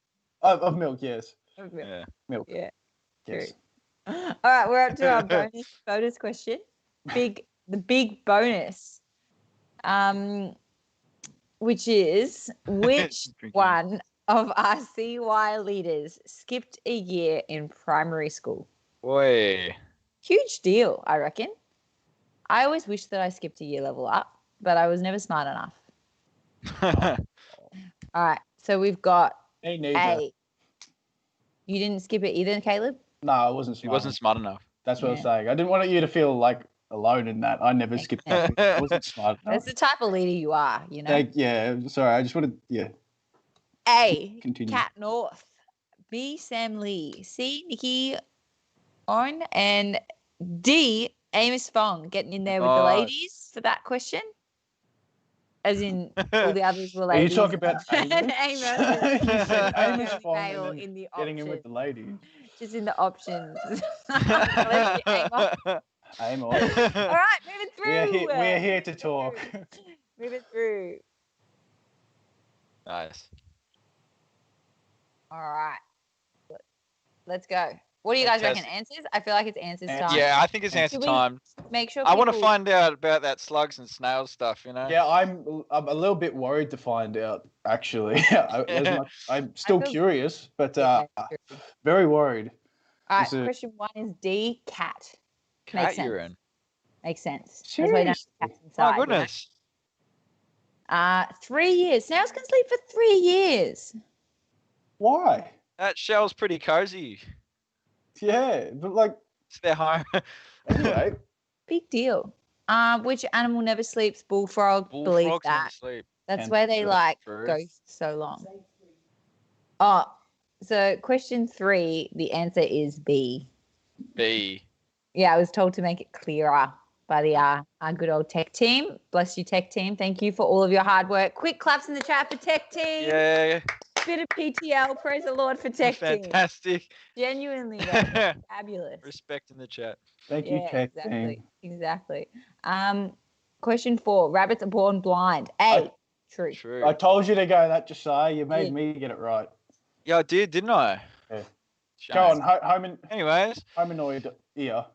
Of milk, yes. Of milk. Yeah. Milk. Yeah. Yes. All right, we're up to our bonus question. The big bonus. Which is which Drinking. one of our CY leaders skipped a year in primary school? Boy. Huge deal, I reckon. I always wish that I skipped a year level up, but I was never smart enough. All right, so we've got Me neither. A. You didn't skip it either, Caleb? No, I wasn't He smart. wasn't smart enough. That's what I was Yeah. saying. I didn't want you to feel like alone in that. I never skipped that. I wasn't smart That's enough. the type of leader you are, you know. Yeah, sorry. I just wanted, yeah. A. Continue. Kat North. B. Sam Lee. C. Nikki On. And D. Amos Fong. Getting in there with the ladies for that question. As in, all the others were Are you ladies. talking about Amos? Amos. You said The Amos only Fong male and then in the getting in option. with the ladies. Just in the options. Bless you, Amos. Amos. All right, moving through. We're here to talk. Moving through. Nice. All right. Let's go. What do you guys reckon? Fantastic. Answers? I feel like it's answers time. Yeah, I think it's answer Should we time. Make sure I want to people- find out about that slugs and snails stuff, you know? Yeah, I'm a little bit worried to find out, actually. I'm still feel- curious, but Yeah, true. very worried. All right, is it- question 1 is D, cat. Cat Makes sense. urine. Makes sense. That's why you don't have Seriously? cats Oh, inside. you know? goodness. 3 years. Snails can sleep for 3 years. Why? That shell's pretty cozy. Yeah, but like, It's their home. anyway. Big deal. Which animal never sleeps? Bullfrog. Believe Bullfrogs never that. sleep. That's And where they that's like true. go so long. Oh, so question 3, the answer is B. B. Yeah, I was told to make it clearer by the our good old tech team. Bless you, tech team. Thank you for all of your hard work. Quick claps in the chat for tech team. Yeah. Bit of PTL. Praise the Lord for tech team. Fantastic. Genuinely, though, fabulous. Respect in the chat. Thank you, tech exactly, team. exactly. Question 4: rabbits are born blind. A. True. True. I told you to go that, Josiah. You made Yeah. me get it right. Yeah, I did, didn't I? Yeah. Shame. Go on, Anyways, hominoid ear.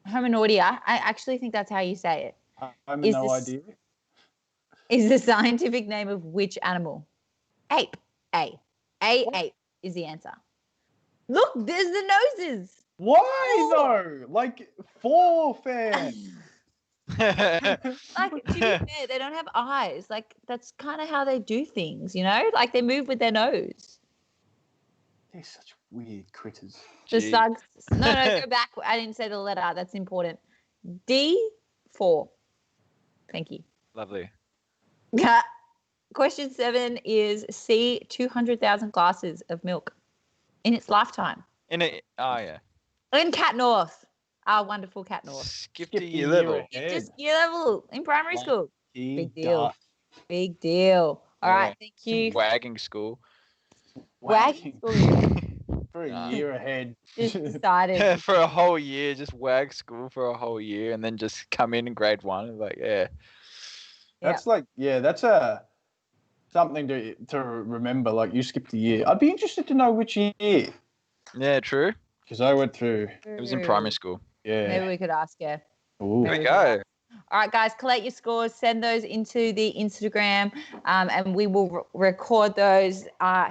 Hominoidea. I actually think that's how you say it. Hominoid this- idea. Is the scientific name of which animal? Ape. Ape is the answer. Look, there's the noses. Why though? Like 4 fans. Like, to be fair, they don't have eyes. Like, that's kind of how they do things, you know? Like, they move with their nose. They're such weird critters. The Gee. slugs. No, go back. I didn't say the letter. That's important. D4. Thank you. Lovely. Question 7 is C, 200,000 glasses of milk in its lifetime. Oh, yeah. In Cat North. Our wonderful Cat North. Skipped Skip a the year year level. ahead. Just year level in primary Wow. school. He Big deal. duff. Big deal. All Yeah. right. Thank you. Wagging school. Wagging school. for a Nah. year ahead. Just decided. For a whole year, just wag school for a whole year and then just come in grade 1. Like, yeah. That's like, that's something to remember. Like, you skipped a year. I'd be interested to know which year, Yeah, true. because I went through. It was in primary school. Yeah. Maybe we could ask her. Ooh. There we go. All right, guys, collate your scores, send those into the Instagram, and we will record those.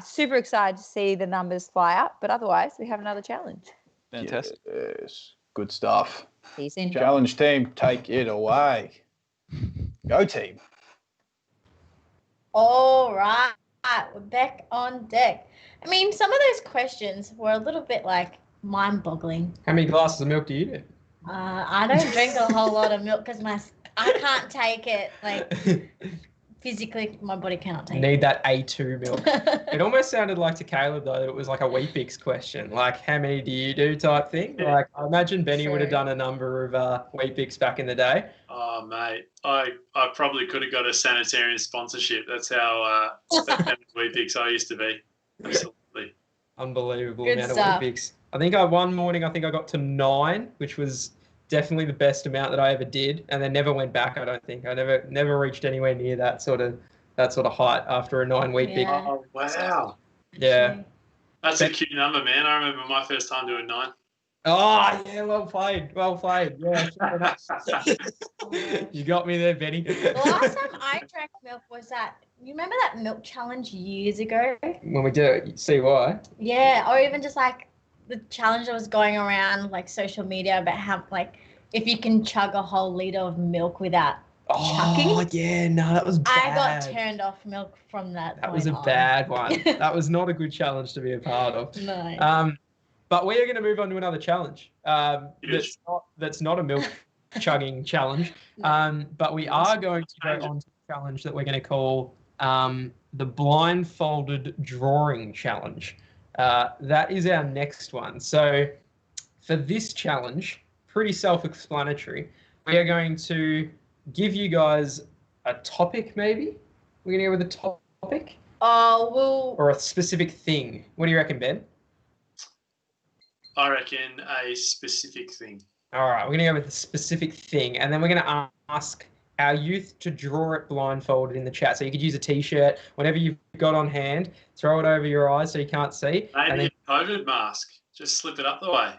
Super excited to see the numbers fly up, but otherwise, we have another challenge. Fantastic. Yes. Good stuff. See you soon. Challenge team, take it away. Go team. All right, we're back on deck. I mean, some of those questions were a little bit like mind-boggling. How many glasses of milk do you do? I don't drink a whole lot of milk because I can't take it. Like physically, my body cannot take Need that A2 milk. it. It almost sounded like to Caleb though that it was like a Weet-Bix question, like how many do you do type thing. Like I imagine Benny would have True. done a number of Weet-Bix back in the day. Oh, mate, I probably could have got a sanitarian sponsorship. That's how Weet-Bix I used to be. Absolutely. Unbelievable Good amount stuff. of Weet-Bix. I think one morning I got to 9, which was definitely the best amount that I ever did, and then never went back. I don't think I never reached anywhere near that sort of height after a 9 Weet-Bix. Yeah. Oh, wow. Yeah. That's a cute number, man. I remember my first time doing 9. Oh yeah, well played. Yeah, sure enough. You got me there, Benny. The last time I drank milk was you remember that milk challenge years ago? When we did it, see why? Yeah, or even just like the challenge that was going around like social media about how like if you can chug a whole liter of milk without chucking. Oh yeah, no, that was bad. I got turned off milk from that. That was a point on. bad one. That was not a good challenge to be a part of. No. But we are going to move on to another challenge. Yes. That's not a milk chugging challenge. But we are going to go on to a challenge that we're going to call the blindfolded drawing challenge. That is our next one. So for this challenge, pretty self-explanatory. We are going to give you guys a topic, maybe. We're going to go with a topic. Or a specific thing. What do you reckon, Ben? I reckon a specific thing. All right, we're going to go with a specific thing, and then we're going to ask our youth to draw it blindfolded in the chat. So you could use a T-shirt, whatever you've got on hand, throw it over your eyes so you can't see. Maybe a COVID mask. Just slip it up the way.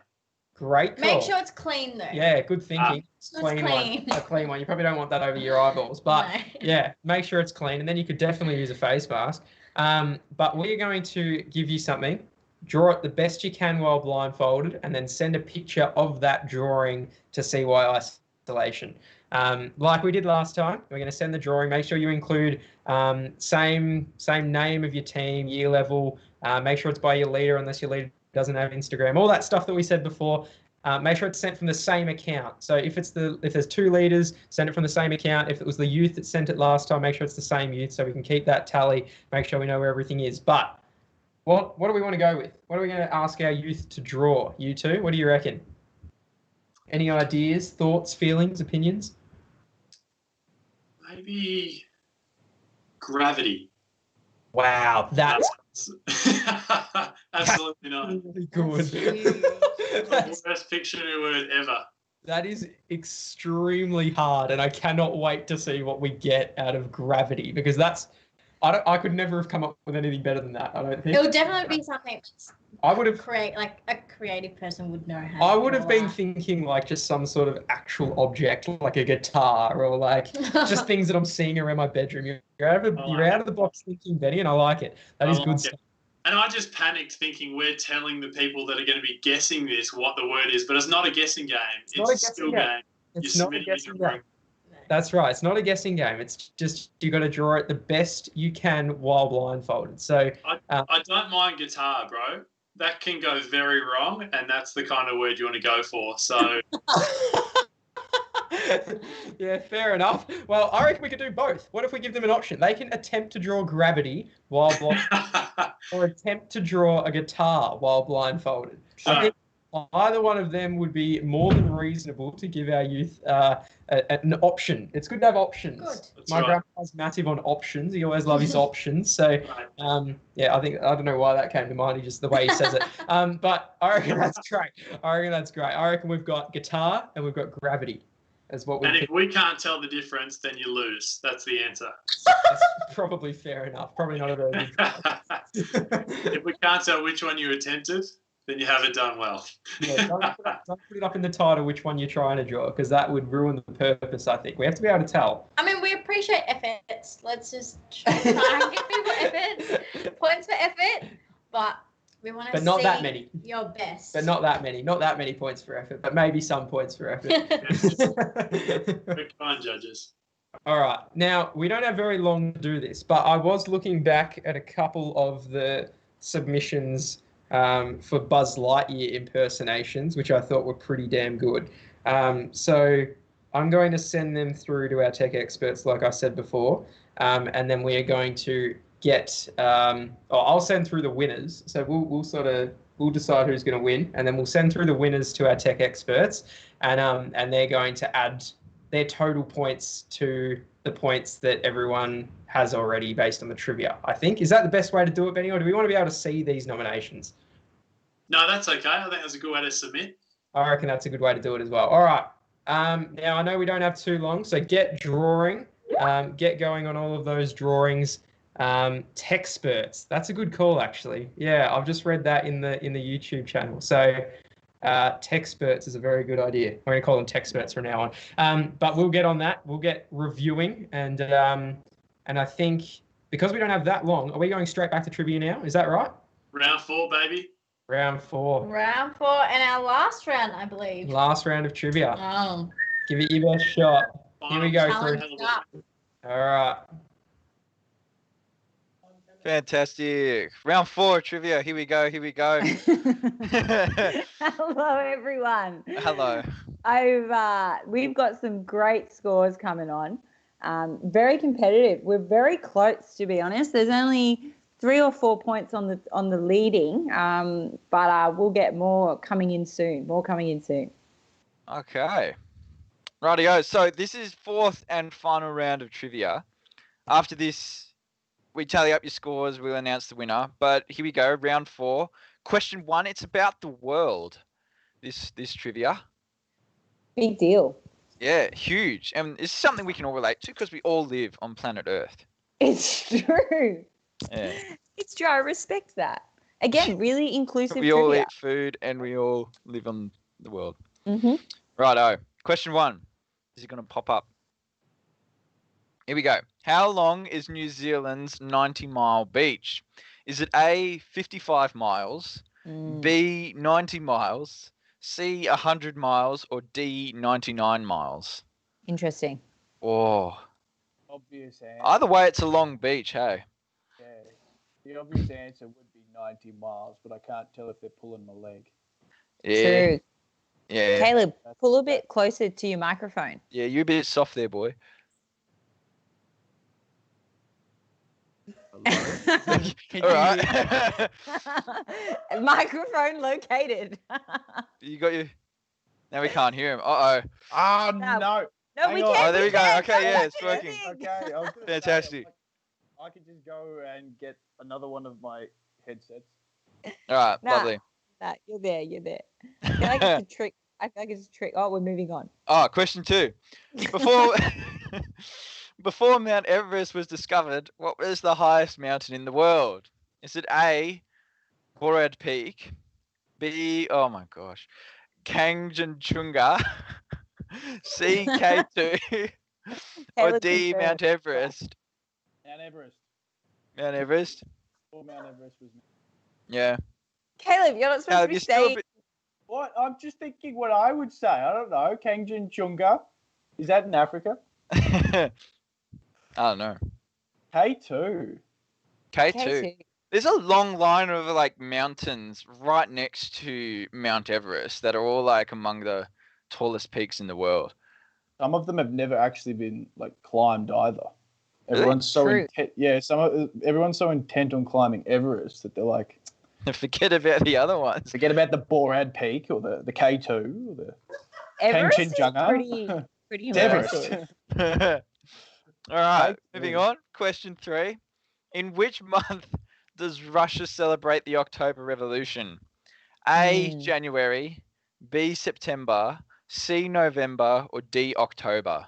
Great call. Make sure it's clean, though. Yeah, good thinking. Clean. A clean one. You probably don't want that over your eyeballs, but No. yeah, make sure it's clean, and then you could definitely use a face mask. But we're going to give you something. Draw it the best you can while blindfolded, and then send a picture of that drawing to CY Isolation. Like we did last time, we're going to send the drawing. Make sure you include same name of your team, year level. Make sure it's by your leader, unless your leader doesn't have Instagram. All that stuff that we said before. Make sure it's sent from the same account. So if there's 2 leaders, send it from the same account. If it was the youth that sent it last time, make sure it's the same youth so we can keep that tally. Make sure we know where everything is. But what do we want to go with? What are we going to ask our youth to draw? You two, what do you reckon? Any ideas, thoughts, feelings, opinions? Maybe gravity. Wow, that's absolutely not. really good. The best Pictionary word ever. That is extremely hard, and I cannot wait to see what we get out of gravity, because I could never have come up with anything better than that. I don't think. It would definitely be something I would have like a creative person would know how. I would have been thinking like just some sort of actual object, like a guitar, or like just things that I'm seeing around my bedroom. You're out of the box thinking, Benny, and I like it. That is good stuff. And I just panicked thinking we're telling the people that are going to be guessing this what the word is, but it's not a guessing game. It's a skill game. It's not a guessing game. That's right. It's not a guessing game. It's just you got to draw it the best you can while blindfolded. So I don't mind guitar, bro. That can go very wrong, and that's the kind of word you want to go for. So. Yeah, fair enough. Well, I reckon we could do both. What if we give them an option? They can attempt to draw gravity while blindfolded, or attempt to draw a guitar while blindfolded. Sure. I think either one of them would be more than reasonable to give our youth an option. It's good to have options. Good. My grandpa's massive on options. He always loves his options. So, yeah, I don't know why that came to mind. Just the way he says it. But I reckon that's great. I reckon we've got guitar and we've got gravity. As what and if we can't tell the difference, then you lose. That's the answer. That's probably fair enough. Probably not a very good try. If we can't tell which one you attempted, then you haven't done well. Yeah, don't put it up in the title which one you're trying to draw, because that would ruin the purpose, I think. We have to be able to tell. I mean, we appreciate efforts. Let's just try and give people efforts. Points for effort. But we want to see not that many. Your best. But not that many. Not that many points for effort, but maybe some points for effort. We're kind judges. All right. Now, we don't have very long to do this, but I was looking back at a couple of the submissions for Buzz Lightyear impersonations, which I thought were pretty damn good. So I'm going to send them through to our tech experts, like I said before, and then we are going to get. I'll send through the winners. So we'll decide who's going to win, and then we'll send through the winners to our tech experts, and they're going to add their total points to the points that everyone has already based on the trivia, I think. Is that the best way to do it, Benny, or do we want to be able to see these nominations? No, that's okay. I think that's a good way to submit. I reckon that's a good way to do it as well. All right. Now, I know we don't have too long, so get drawing. Get going on all of those drawings. Techsperts. That's a good call, actually. Yeah, I've just read that in the YouTube channel. So Techsperts is a very good idea. I'm going to call them Techsperts from now on. But we'll get on that. We'll get reviewing, and I think because we don't have that long, are we going straight back to trivia now? Is that right? Round 4, baby. Round 4. Round 4 and our last round, I believe. Last round of trivia. Oh. Give it your best shot. Here we go. Challenge up. All right. Fantastic. Round 4 trivia. Here we go. Here we go. Hello, everyone. Hello. We've got some great scores coming on. Very competitive. We're very close, to be honest. There's only 3 or 4 points on the leading, but we'll get more coming in soon. Okay. Rightio. So this is 4th and final round of trivia. After this, we tally up your scores. We'll announce the winner. But here we go. Round 4. Question 1. It's about the world. This trivia. Big deal. Yeah, huge. And it's something we can all relate to because we all live on planet Earth. It's true. Yeah. It's true. I respect that. Again, really inclusive We all trivia. eat food and we all live on the world. Mm-hmm. Righto. Question 1. Is it going to pop up? Here we go. How long is New Zealand's 90-mile beach? Is it A, 55 miles, B, 90 miles, C, 100 miles, or D, 99 miles? Interesting. Oh. Obvious answer. Either way, it's a long beach, hey? Yeah. The obvious answer would be 90 miles, but I can't tell if they're pulling my leg. Yeah. True. Yeah. Caleb, pull a bit closer to your microphone. Yeah, you're a bit soft there, boy. All right. Microphone located. You got your... Now we can't hear him. Uh-oh. Oh, No. no. No, Hang we on. can't. Oh, there we go. can't. Okay, yeah, Don't it's do working. anything. Okay, I was gonna say, Fantastic. I could just go and get another one of my headsets. All right, Nah. lovely. Nah, you're there. I feel like it's a trick. Oh, we're moving on. Oh, question 2. Before Mount Everest was discovered, what was the highest mountain in the world? Is it A, Borad Peak, B, oh my gosh, Kangchenjunga, C, K2, or Caleb D, confirmed. Mount Everest? Mount Everest. Mount Everest? Or Mount Everest was. Yeah. Caleb, you're not supposed Caleb, to be you're still a saying. bit... What? I'm just thinking what I would say. I don't know. Kangchenjunga. Is that in Africa? I don't know. K2. K2. There's a long line of like mountains right next to Mount Everest that are all like among the tallest peaks in the world. Some of them have never actually been like climbed either. Really? Everyone's so True. intent. Yeah, everyone's so intent on climbing Everest that they're like, Forget about the other ones. forget about the Borad Peak or the K2 or the Everest is Kangchenjunga. pretty It's impressive. Everest. All right, K2. moving on. Question 3. In which month does Russia celebrate the October Revolution? A, January, B, September, C, November, or D, October?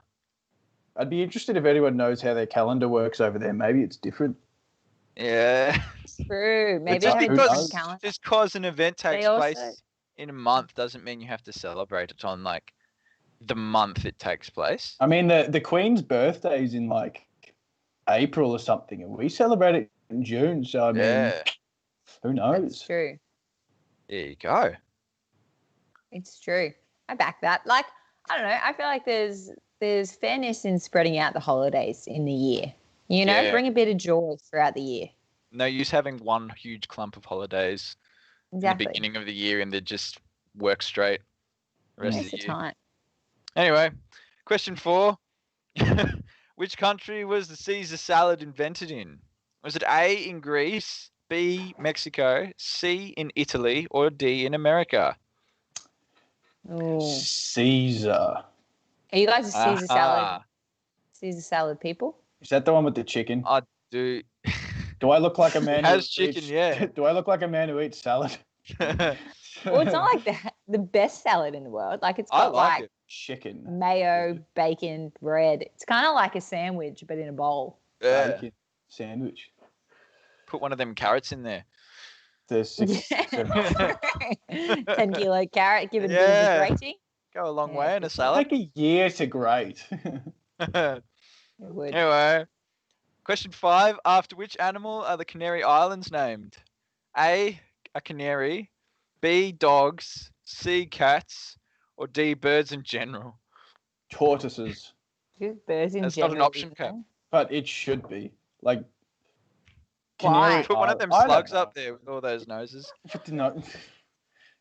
I'd be interested if anyone knows how their calendar works over there. Maybe it's different. Yeah. True. Maybe Just they have a because- different calendar. Just because an event takes also- place in a month doesn't mean you have to celebrate it on like the month it takes place. I mean, the Queen's birthday is in like April or something, and we celebrate it in June. So I mean, Yeah. who It's knows? true. There you go. It's true. I back that. Like, I don't know. I feel like there's fairness in spreading out the holidays in the year. You know, Yeah. bring a bit of joy throughout the year. No use having one huge clump of holidays Exactly. in the beginning of the year and then just work straight the rest of Waste the of year. time. Anyway, question 4. Which country was the Caesar salad invented in? Was it A, in Greece, B, Mexico, C, in Italy, or D, in America? Ooh. Caesar. Are you guys a Caesar Ah, salad people? Is that the one with the chicken? I do. Do I look like a man? Has who chicken, eats, yeah. Do I look like a man who eats salad? Well, it's not like the best salad in the world. Like, it's I got like it. chicken. mayo, bacon, bread. It's kind of like a sandwich, but in a bowl. Yeah. Bacon sandwich. Put one of them carrots in there. The 6, 7. 10 kilo carrot, give it a bit Yeah. of a grating. Go a long Yeah, way in a for salad. Take a year to grate. It would. Anyway, question 5. After which animal are the Canary Islands named? A canary, B, dogs, C, cats, or D, birds in general? Tortoises. Just birds in That's not an general, option, you Cap. know? But it should be. Like, Why? Put one of them I don't slugs know. up there with all those noses.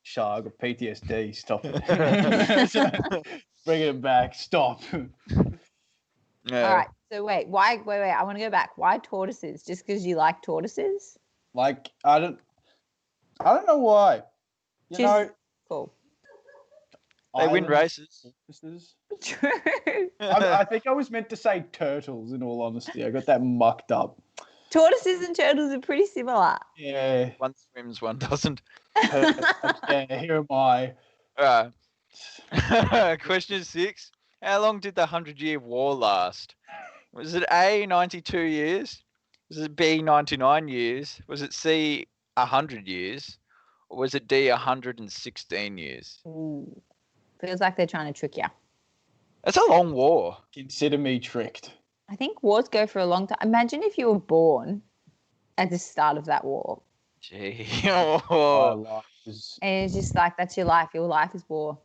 Shah, I got PTSD. Stop it. Bringing it back. Stop. Yeah. All right. So wait. Wait. I want to go back. Why tortoises? Just because you like tortoises? Like I don't know why. You Choose- know, Cool. They win island races. tortoises. True. I think I was meant to say turtles. In all honesty, I got that mucked up. Tortoises and turtles are pretty similar. Yeah. One swims, one doesn't. Yeah. Here am I. All right. Question 6. How long did the 100-Year War last? Was it A, 92 years? Was it B, 99 years? Was it C, 100 years? Or was it D, 116 years? Ooh. Feels like they're trying to trick you. That's a long war. Consider me tricked. I think wars go for a long time. Imagine if you were born at the start of that war. Gee. My Oh. life is And it's just like, that's your life. Your life is war.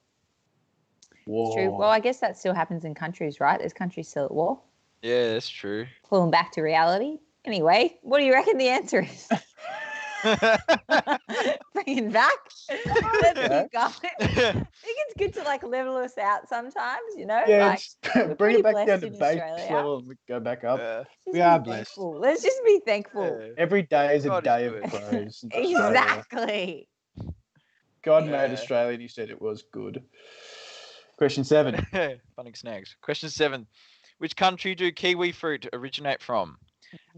war. It's true. Well, I guess that still happens in countries, right? There's countries still at war. Yeah, that's true. Pulling back to reality. Anyway, what do you reckon the answer is? Bringing back. Let's keep going. I think it's good to like level us out sometimes, you know? Yeah, Like, we're bring it pretty back down blessed to in base Australia. level and we go back up. Let's just We are be blessed. thankful. Let's just be thankful. Yeah. Every day is a God is day of good. praise. Exactly. God Yeah. made Australia and he said it was good. Question 7. Funny snags. Question 7. Which country do kiwi fruit originate from?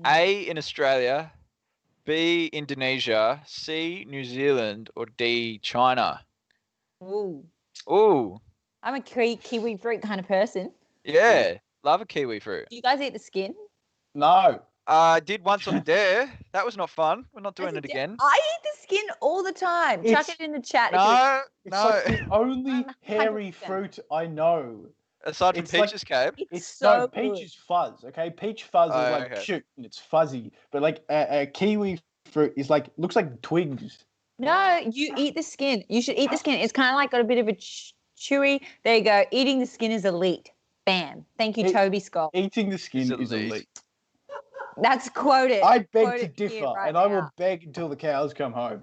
A, in Australia, B, Indonesia, C, New Zealand, or D, China? Ooh. Ooh, I'm a kiwi fruit kind of person. yeah. Love a kiwi fruit. Do you guys eat the skin? No. I did once on a dare. That was not fun. We're not doing As a it dip- again. I eat the skin all the time. Chuck It's- it in the chat. if you- No, It's no. like the only 100%. hairy fruit I know. Aside from it's like- Peach's Cave. It's No, so peach good. is fuzz, okay? Peach fuzz Oh, is like okay. cute and it's fuzzy. But like a kiwi fruit is like, looks like twigs. No, you eat the skin. You should eat the skin. It's kind of like got a bit of a chewy. There you go. Eating the skin is elite. Bam. Thank you, It- Toby Scott. Eating the skin It's is elite. elite. That's quoted. I beg Quote to it here differ, right and I will now. beg until the cows come home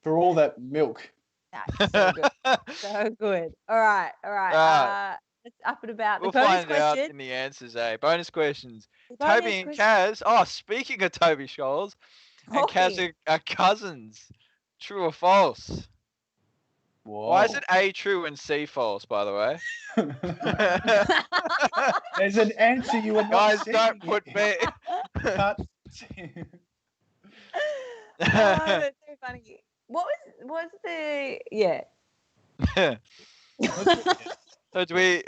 for all that milk. That's so good. So good. All right. Right. Let's up it about. We'll The bonus find out question. in the answers, eh? Bonus questions. The bonus Toby and question. Kaz. Oh, speaking of Toby Scholes and Kaz Toby. are cousins. True or false? Why is it A true and C false, by the way? There's an answer you are not Guys, don't sending put yet. me. Cut. Oh, that's so funny. What was the So do we?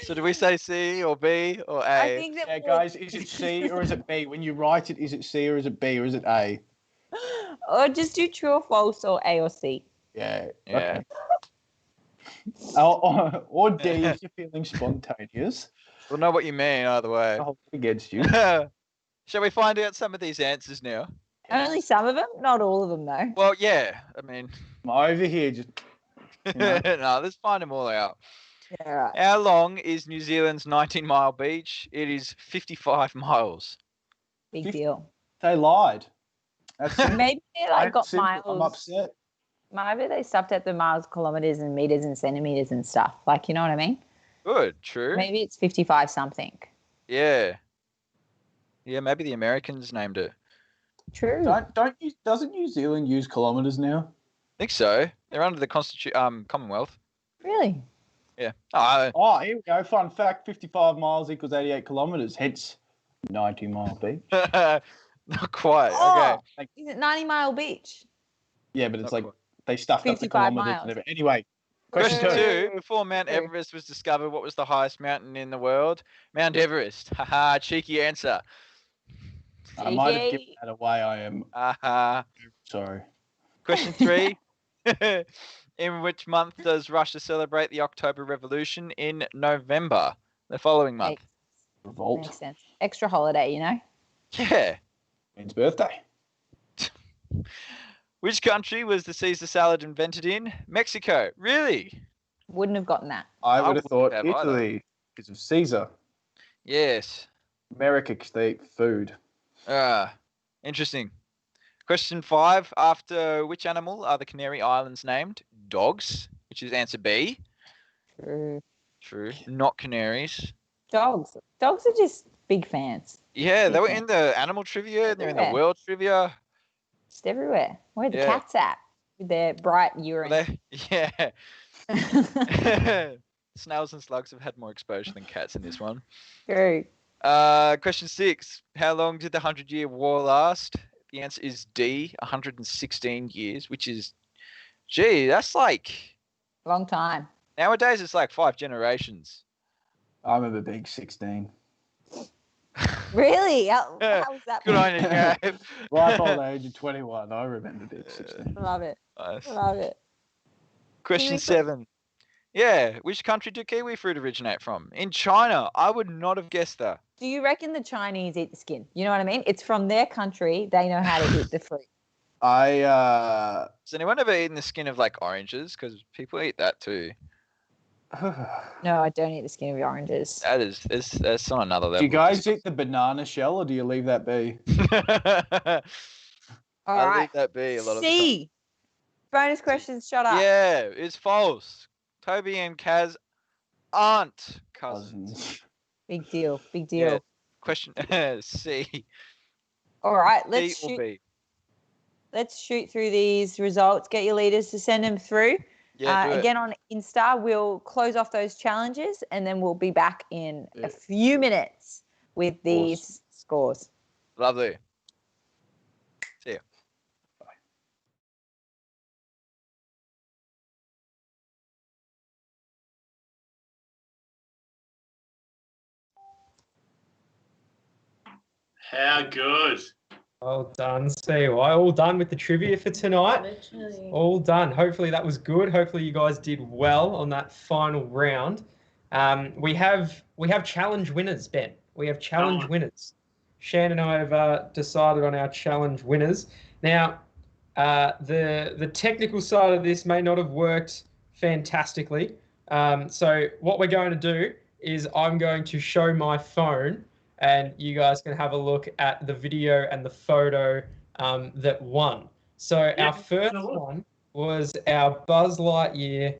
So do we say C or B or A? I think that Yeah, guys, is it C or is it B? When you write it, is it C or is it B or is it A? or just do true or false or A or C. Yeah. Yeah. Okay. Or D if you're feeling spontaneous. We'll know what you mean either way. I'll hold it against you. Shall we find out some of these answers now? Only some of them, not all of them though. Well, yeah. I mean, I'm over here just know? no, let's find them all out. Yeah, right. How long is New Zealand's 19-mile beach? It is 55 miles. Big 50 deal. they lied. That's it. Maybe they like got Simple. miles. I'm upset. Maybe they stopped at the miles, kilometers, and meters and centimeters and stuff. Like, you know what I mean? Good, true. Maybe it's 55 something. Yeah. Yeah, maybe the Americans named it. True. Doesn't New Zealand use kilometers now? I think so. They're under the Commonwealth. Really? Yeah. Oh, here we go. Fun fact: 55 miles equals 88 kilometers. Hence, 90-mile beach. Not quite. Oh, Okay. is it 90 Mile Beach? Yeah, but it's Not like quite. they stuffed up the 55 kilometers miles. and everything. Anyway, Question question Two. 2. Before Mount Two. Everest was discovered, what was the highest mountain in the world? Mount Everest. Haha, cheeky answer. I might have given Cheeky. that away. I am Haha. sorry. Question 3. In which month does Russia celebrate the October Revolution? In November, the following month. Revolt. Makes sense. Extra holiday, you know? Yeah. Means birthday. Which country was the Caesar salad invented in? Mexico. Really? Wouldn't have gotten that. I would wouldn't have thought have either. Italy because of Caesar. Yes. America, 'cause they eat food. Interesting. Question 5. After which animal are the Canary Islands named? Dogs, which is answer B. True. True. Not canaries. Dogs. Dogs are just big fans. Yeah, they Big were fan. in the animal trivia. They're in the Everywhere. world trivia. Just everywhere. Where are the Yeah. cats at? With their bright Well, urine. yeah. Snails and slugs have had more exposure than cats in this one. True. Question 6. How long did the 100-Year War last? The answer is D, 116 years, which is, gee, that's like, Long time. nowadays it's like 5 generations. I remember being 16. Really? How was that? Good on you, Gabe. Ripe old age of 21. I remember being 16. Love it. Nice. Love it. Question Kiwi 7. Yeah, which country did kiwi fruit originate from? In China. I would not have guessed that. Do you reckon the Chinese eat the skin? You know what I mean? It's from their country. They know how to eat the fruit. I Has anyone ever eaten the skin of like oranges? Because people eat that too. No, I don't eat the skin of oranges. That's on another level. Do you guys eat the banana shell or do you leave that be? All I right. leave that be a lot of the time. C. Bonus questions. Shut up. Yeah, it's false. Toby and Kaz aren't cousins. Big deal. Big deal. Yeah. Question C. All right. C or B? Let's shoot through these results. Get your leaders to send them through. Yeah, do it. Again on Insta, we'll close off those challenges and then we'll be back in a few minutes with these scores. Lovely. See ya. How good. Well done, CY. All done with the trivia for tonight. Literally. All done. Hopefully that was good. Hopefully you guys did well on that final round. We have challenge winners, Ben. We have challenge winners. Shan and I have decided on our challenge winners. Now, the technical side of this may not have worked fantastically. So what we're going to do is I'm going to show my phone and you guys can have a look at the video and the photo that won. So our first one was our Buzz Lightyear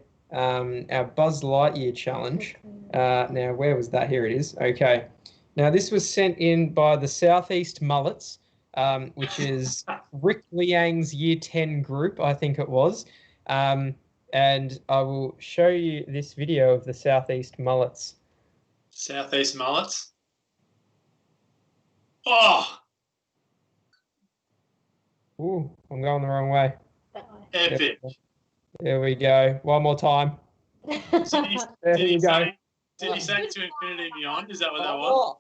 challenge. Now, where was that? Here it is. Okay. Now, this was sent in by the Southeast Mullets, which is Rick Liang's Year 10 group, I think it was. And I will show you this video of the Southeast Mullets. Southeast Mullets. Oh, Ooh, I'm going the wrong way. That way. epic. There we go. One more time. There you go. Did he say to infinity and beyond? Is that what that was?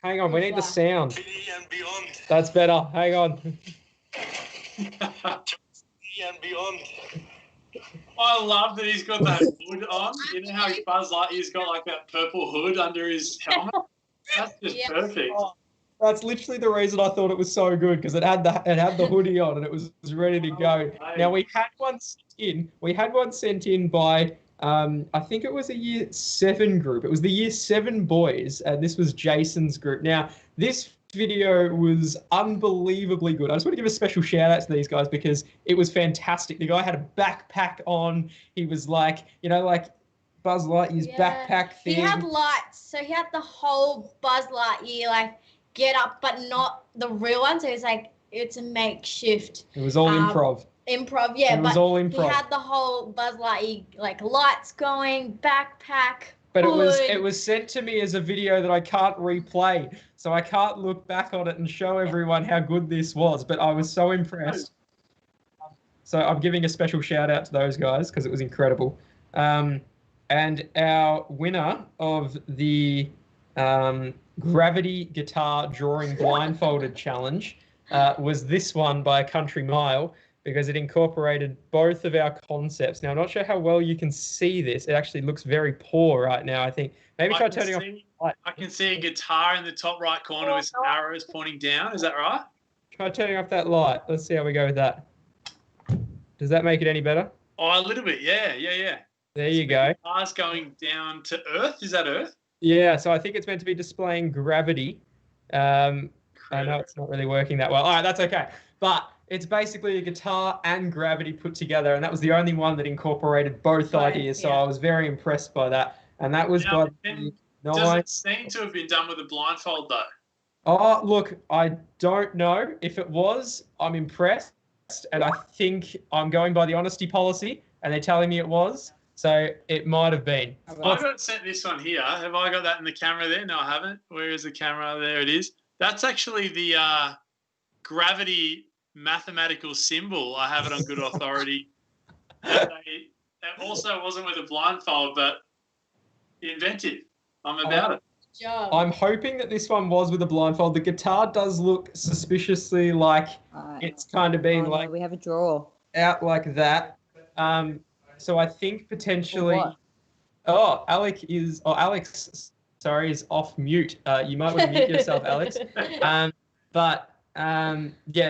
Hang on, we need the sound. Infinity and beyond. That's better. Hang on. Infinity and beyond. I love that he's got that hood on. You know how Buzz Lightyear's got like that purple hood under his helmet? That's just Yes. perfect. Oh, that's literally the reason I thought it was so good, because it had the hoodie on and it was ready to go. Now we had one sent in by I think it was a Year 7 group. It was the Year 7 boys, and this was Jason's group. Now this video was unbelievably good. I just want to give a special shout out to these guys because it was fantastic. The guy had a backpack on. He was like, like Buzz Lightyear's backpack thing. He had lights, so he had the whole Buzz Lightyear get up, but not the real one. So it's a makeshift. It was all improv. Improv, yeah. It was all improv. He had the whole Buzz Lightyear lights going, backpack. But hood. it was sent to me as a video that I can't replay, so I can't look back on it and show everyone how good this was. But I was so impressed. So I'm giving a special shout out to those guys because it was incredible. And our winner of the Gravity Guitar Drawing Blindfolded Challenge was this one by a country mile, because it incorporated both of our concepts. Now, I'm not sure how well you can see this. It actually looks very poor right now, I think. Maybe try turning off the light. I can see a guitar in the top right corner with some arrows pointing down. Is that right? Try turning off that light. Let's see how we go with that. Does that make it any better? Oh, a little bit. Yeah. There you go. Guitar's going down to Earth. Is that Earth? Yeah, so I think it's meant to be displaying gravity. I know it's not really working that well. All right, that's okay. But it's basically a guitar and gravity put together, and that was the only one that incorporated both Right, ideas. So yeah. I was very impressed by that. And that was Now, by the does nine. it seem to have been done with a blindfold though? Oh, look, I don't know. If it was, I'm impressed. And I think I'm going by the honesty policy, and they're telling me it was. So it might have been. I got sent this one here. Have I got that in the camera there? No, I haven't. Where is the camera? There it is. That's actually the gravity mathematical symbol. I have it on good authority. It also wasn't with a blindfold, but inventive. I'm about it. Good job. I'm hoping that this one was with a blindfold. The guitar does look suspiciously like it's kind of been like we have a draw. out like that. So I think potentially. What? Oh, Alex, sorry, is off mute. You might want to mute yourself, Alex. Yeah,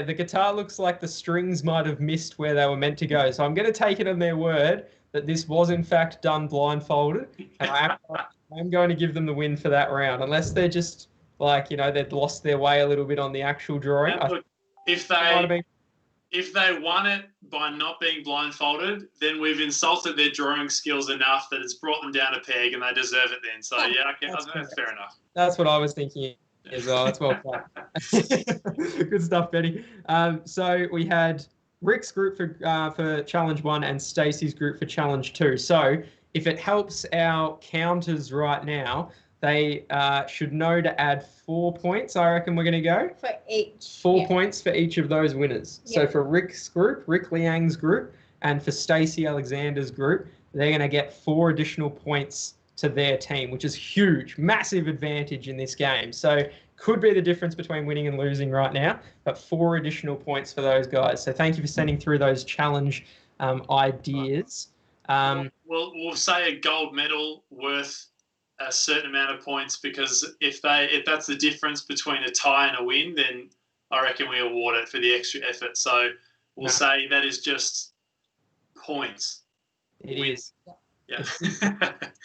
the guitar looks like the strings might have missed where they were meant to go. So I'm going to take it on their word that this was in fact done blindfolded, and I'm going to give them the win for that round, unless they're just like, they'd lost their way a little bit on the actual drawing. And look, if they won it by not being blindfolded, then we've insulted their drawing skills enough that it's brought them down a peg, and they deserve it then. So yeah, okay, that's fair enough. That's what I was thinking as well. That's well done. Good stuff, Betty. So we had Rick's group for challenge 1 and Stacey's group for challenge 2. So if it helps our counters right now, they should know to add 4 points. I reckon we're going to go For each. 4 points for each of those winners. Yeah. So for Rick's group, Rick Liang's group, and for Stacey Alexander's group, they're going to get 4 additional points to their team, which is huge, massive advantage in this game. So could be the difference between winning and losing right now, but 4 additional points for those guys. So thank you for sending through those challenge ideas. We'll say a gold medal worth a certain amount of points, because if that's the difference between a tie and a win, then I reckon we award it for the extra effort. So we'll say that is just points. It is. Yeah.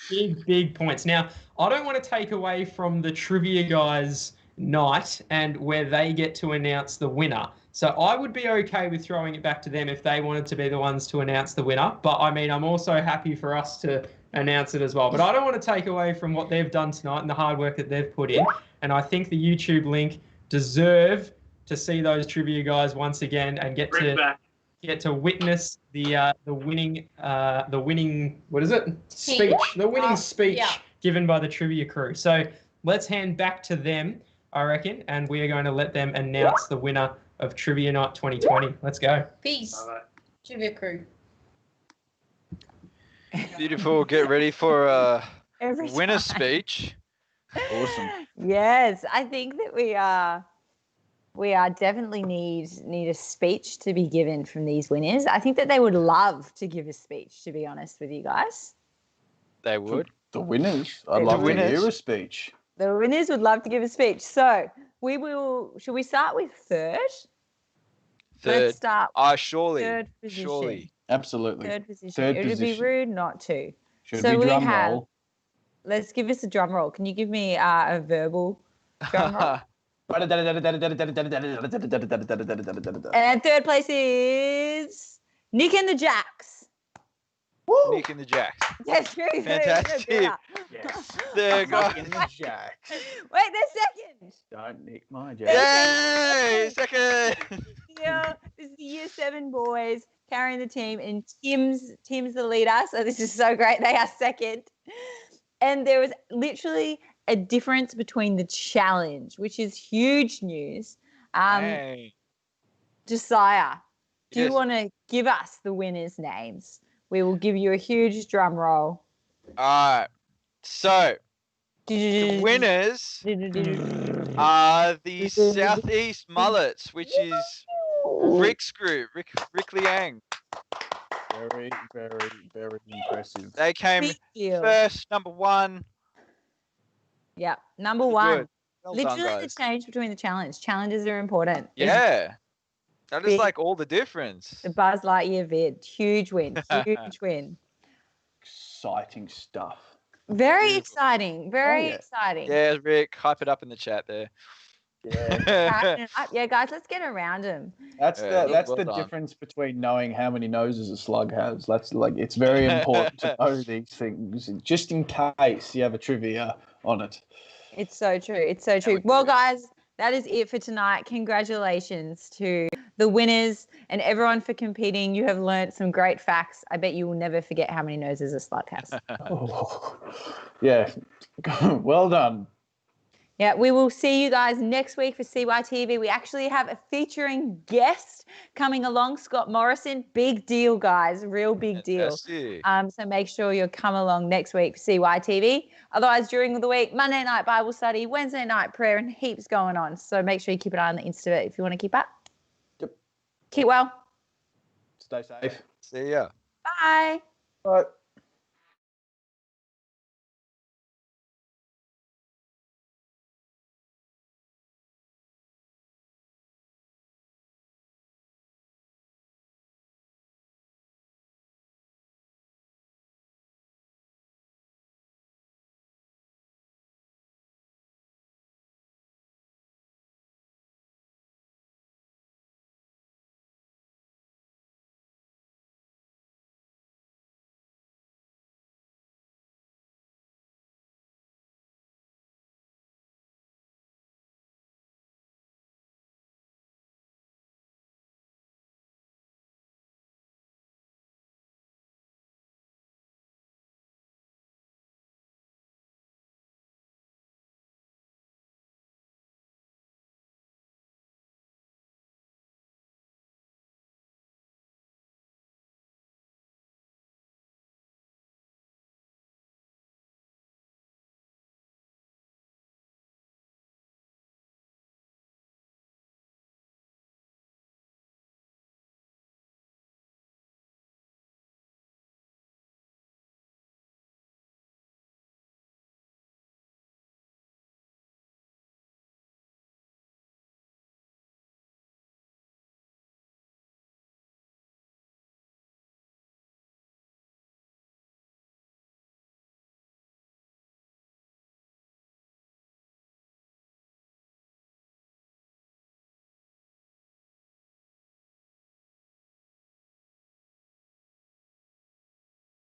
Big points. Now, I don't want to take away from the trivia guys' night and where they get to announce the winner. So I would be okay with throwing it back to them if they wanted to be the ones to announce the winner. But I mean, I'm also happy for us to announce it as well. But I don't want to take away from what they've done tonight and the hard work that they've put in. And I think the YouTube link deserve to see those trivia guys once again and get to witness the winning what is it? Speech. The winning speech given by the trivia crew. So let's hand back to them, I reckon, and we are going to let them announce the winner of Trivia Night 2020. Let's go. Peace. Trivia crew. Beautiful. Get ready for a winner speech. Awesome. Yes, I think that we definitely need a speech to be given from these winners. I think that they would love to give a speech, to be honest with you guys. They would. The winners. I'd love to hear a speech. The winners would love to give a speech. So should we start with third? Let's start surely. third position. Surely. Absolutely. Third position. Third It would be position. rude not to. Should we drum roll? Let's give us a drum roll. Can you give me a verbal drum roll? And third place is Nick and the Jacks. Woo! Nick and the Jacks. Yes, true. Fantastic. Yes. They're Nick and the Jacks. Wait, they're second. Don't nick my Jacks. Yay! Second. Yeah, this is the year 7 boys carrying the team, and Tim's the leader. So this is so great. They are second. And there was literally a difference between the challenge, which is huge news. Hey. Josiah, do Yes. you want to give us the winners' names? We will give you a huge drum roll. All right. So the winners are the Southeast Mullets, which is Rick's group, Rick Liang. Very, very, very impressive. They came Big deal. first, number 1. Yeah, number 1. Good. Well Literally done, the guys. change between the challenge. Challenges are important. Yeah. That is Big. like all the difference. The Buzz Lightyear vid. Huge win. Huge win. Exciting stuff. Very exciting. Very yeah. exciting. Yeah, Rick, hype it up in the chat there. Yeah. Yeah, guys, let's get around them. That's Yeah, the well done. difference between knowing how many noses a slug has. That's like it's very important to know these things, just in case you have a trivia on it. It's so true. It's so true. Well, guys, that is it for tonight. Congratulations to the winners and everyone for competing. You have learned some great facts. I bet you will never forget how many noses a slug has. Oh, yeah. Well done. Yeah, we will see you guys next week for CYTV. We actually have a featuring guest coming along, Scott Morrison. Big deal, guys. Real big deal. So make sure you come along next week for CYTV. Otherwise, during the week, Monday night Bible study, Wednesday night prayer, and heaps going on. So make sure you keep an eye on the Insta if you want to keep up. Yep. Keep well. Stay safe. See ya. Bye. Bye.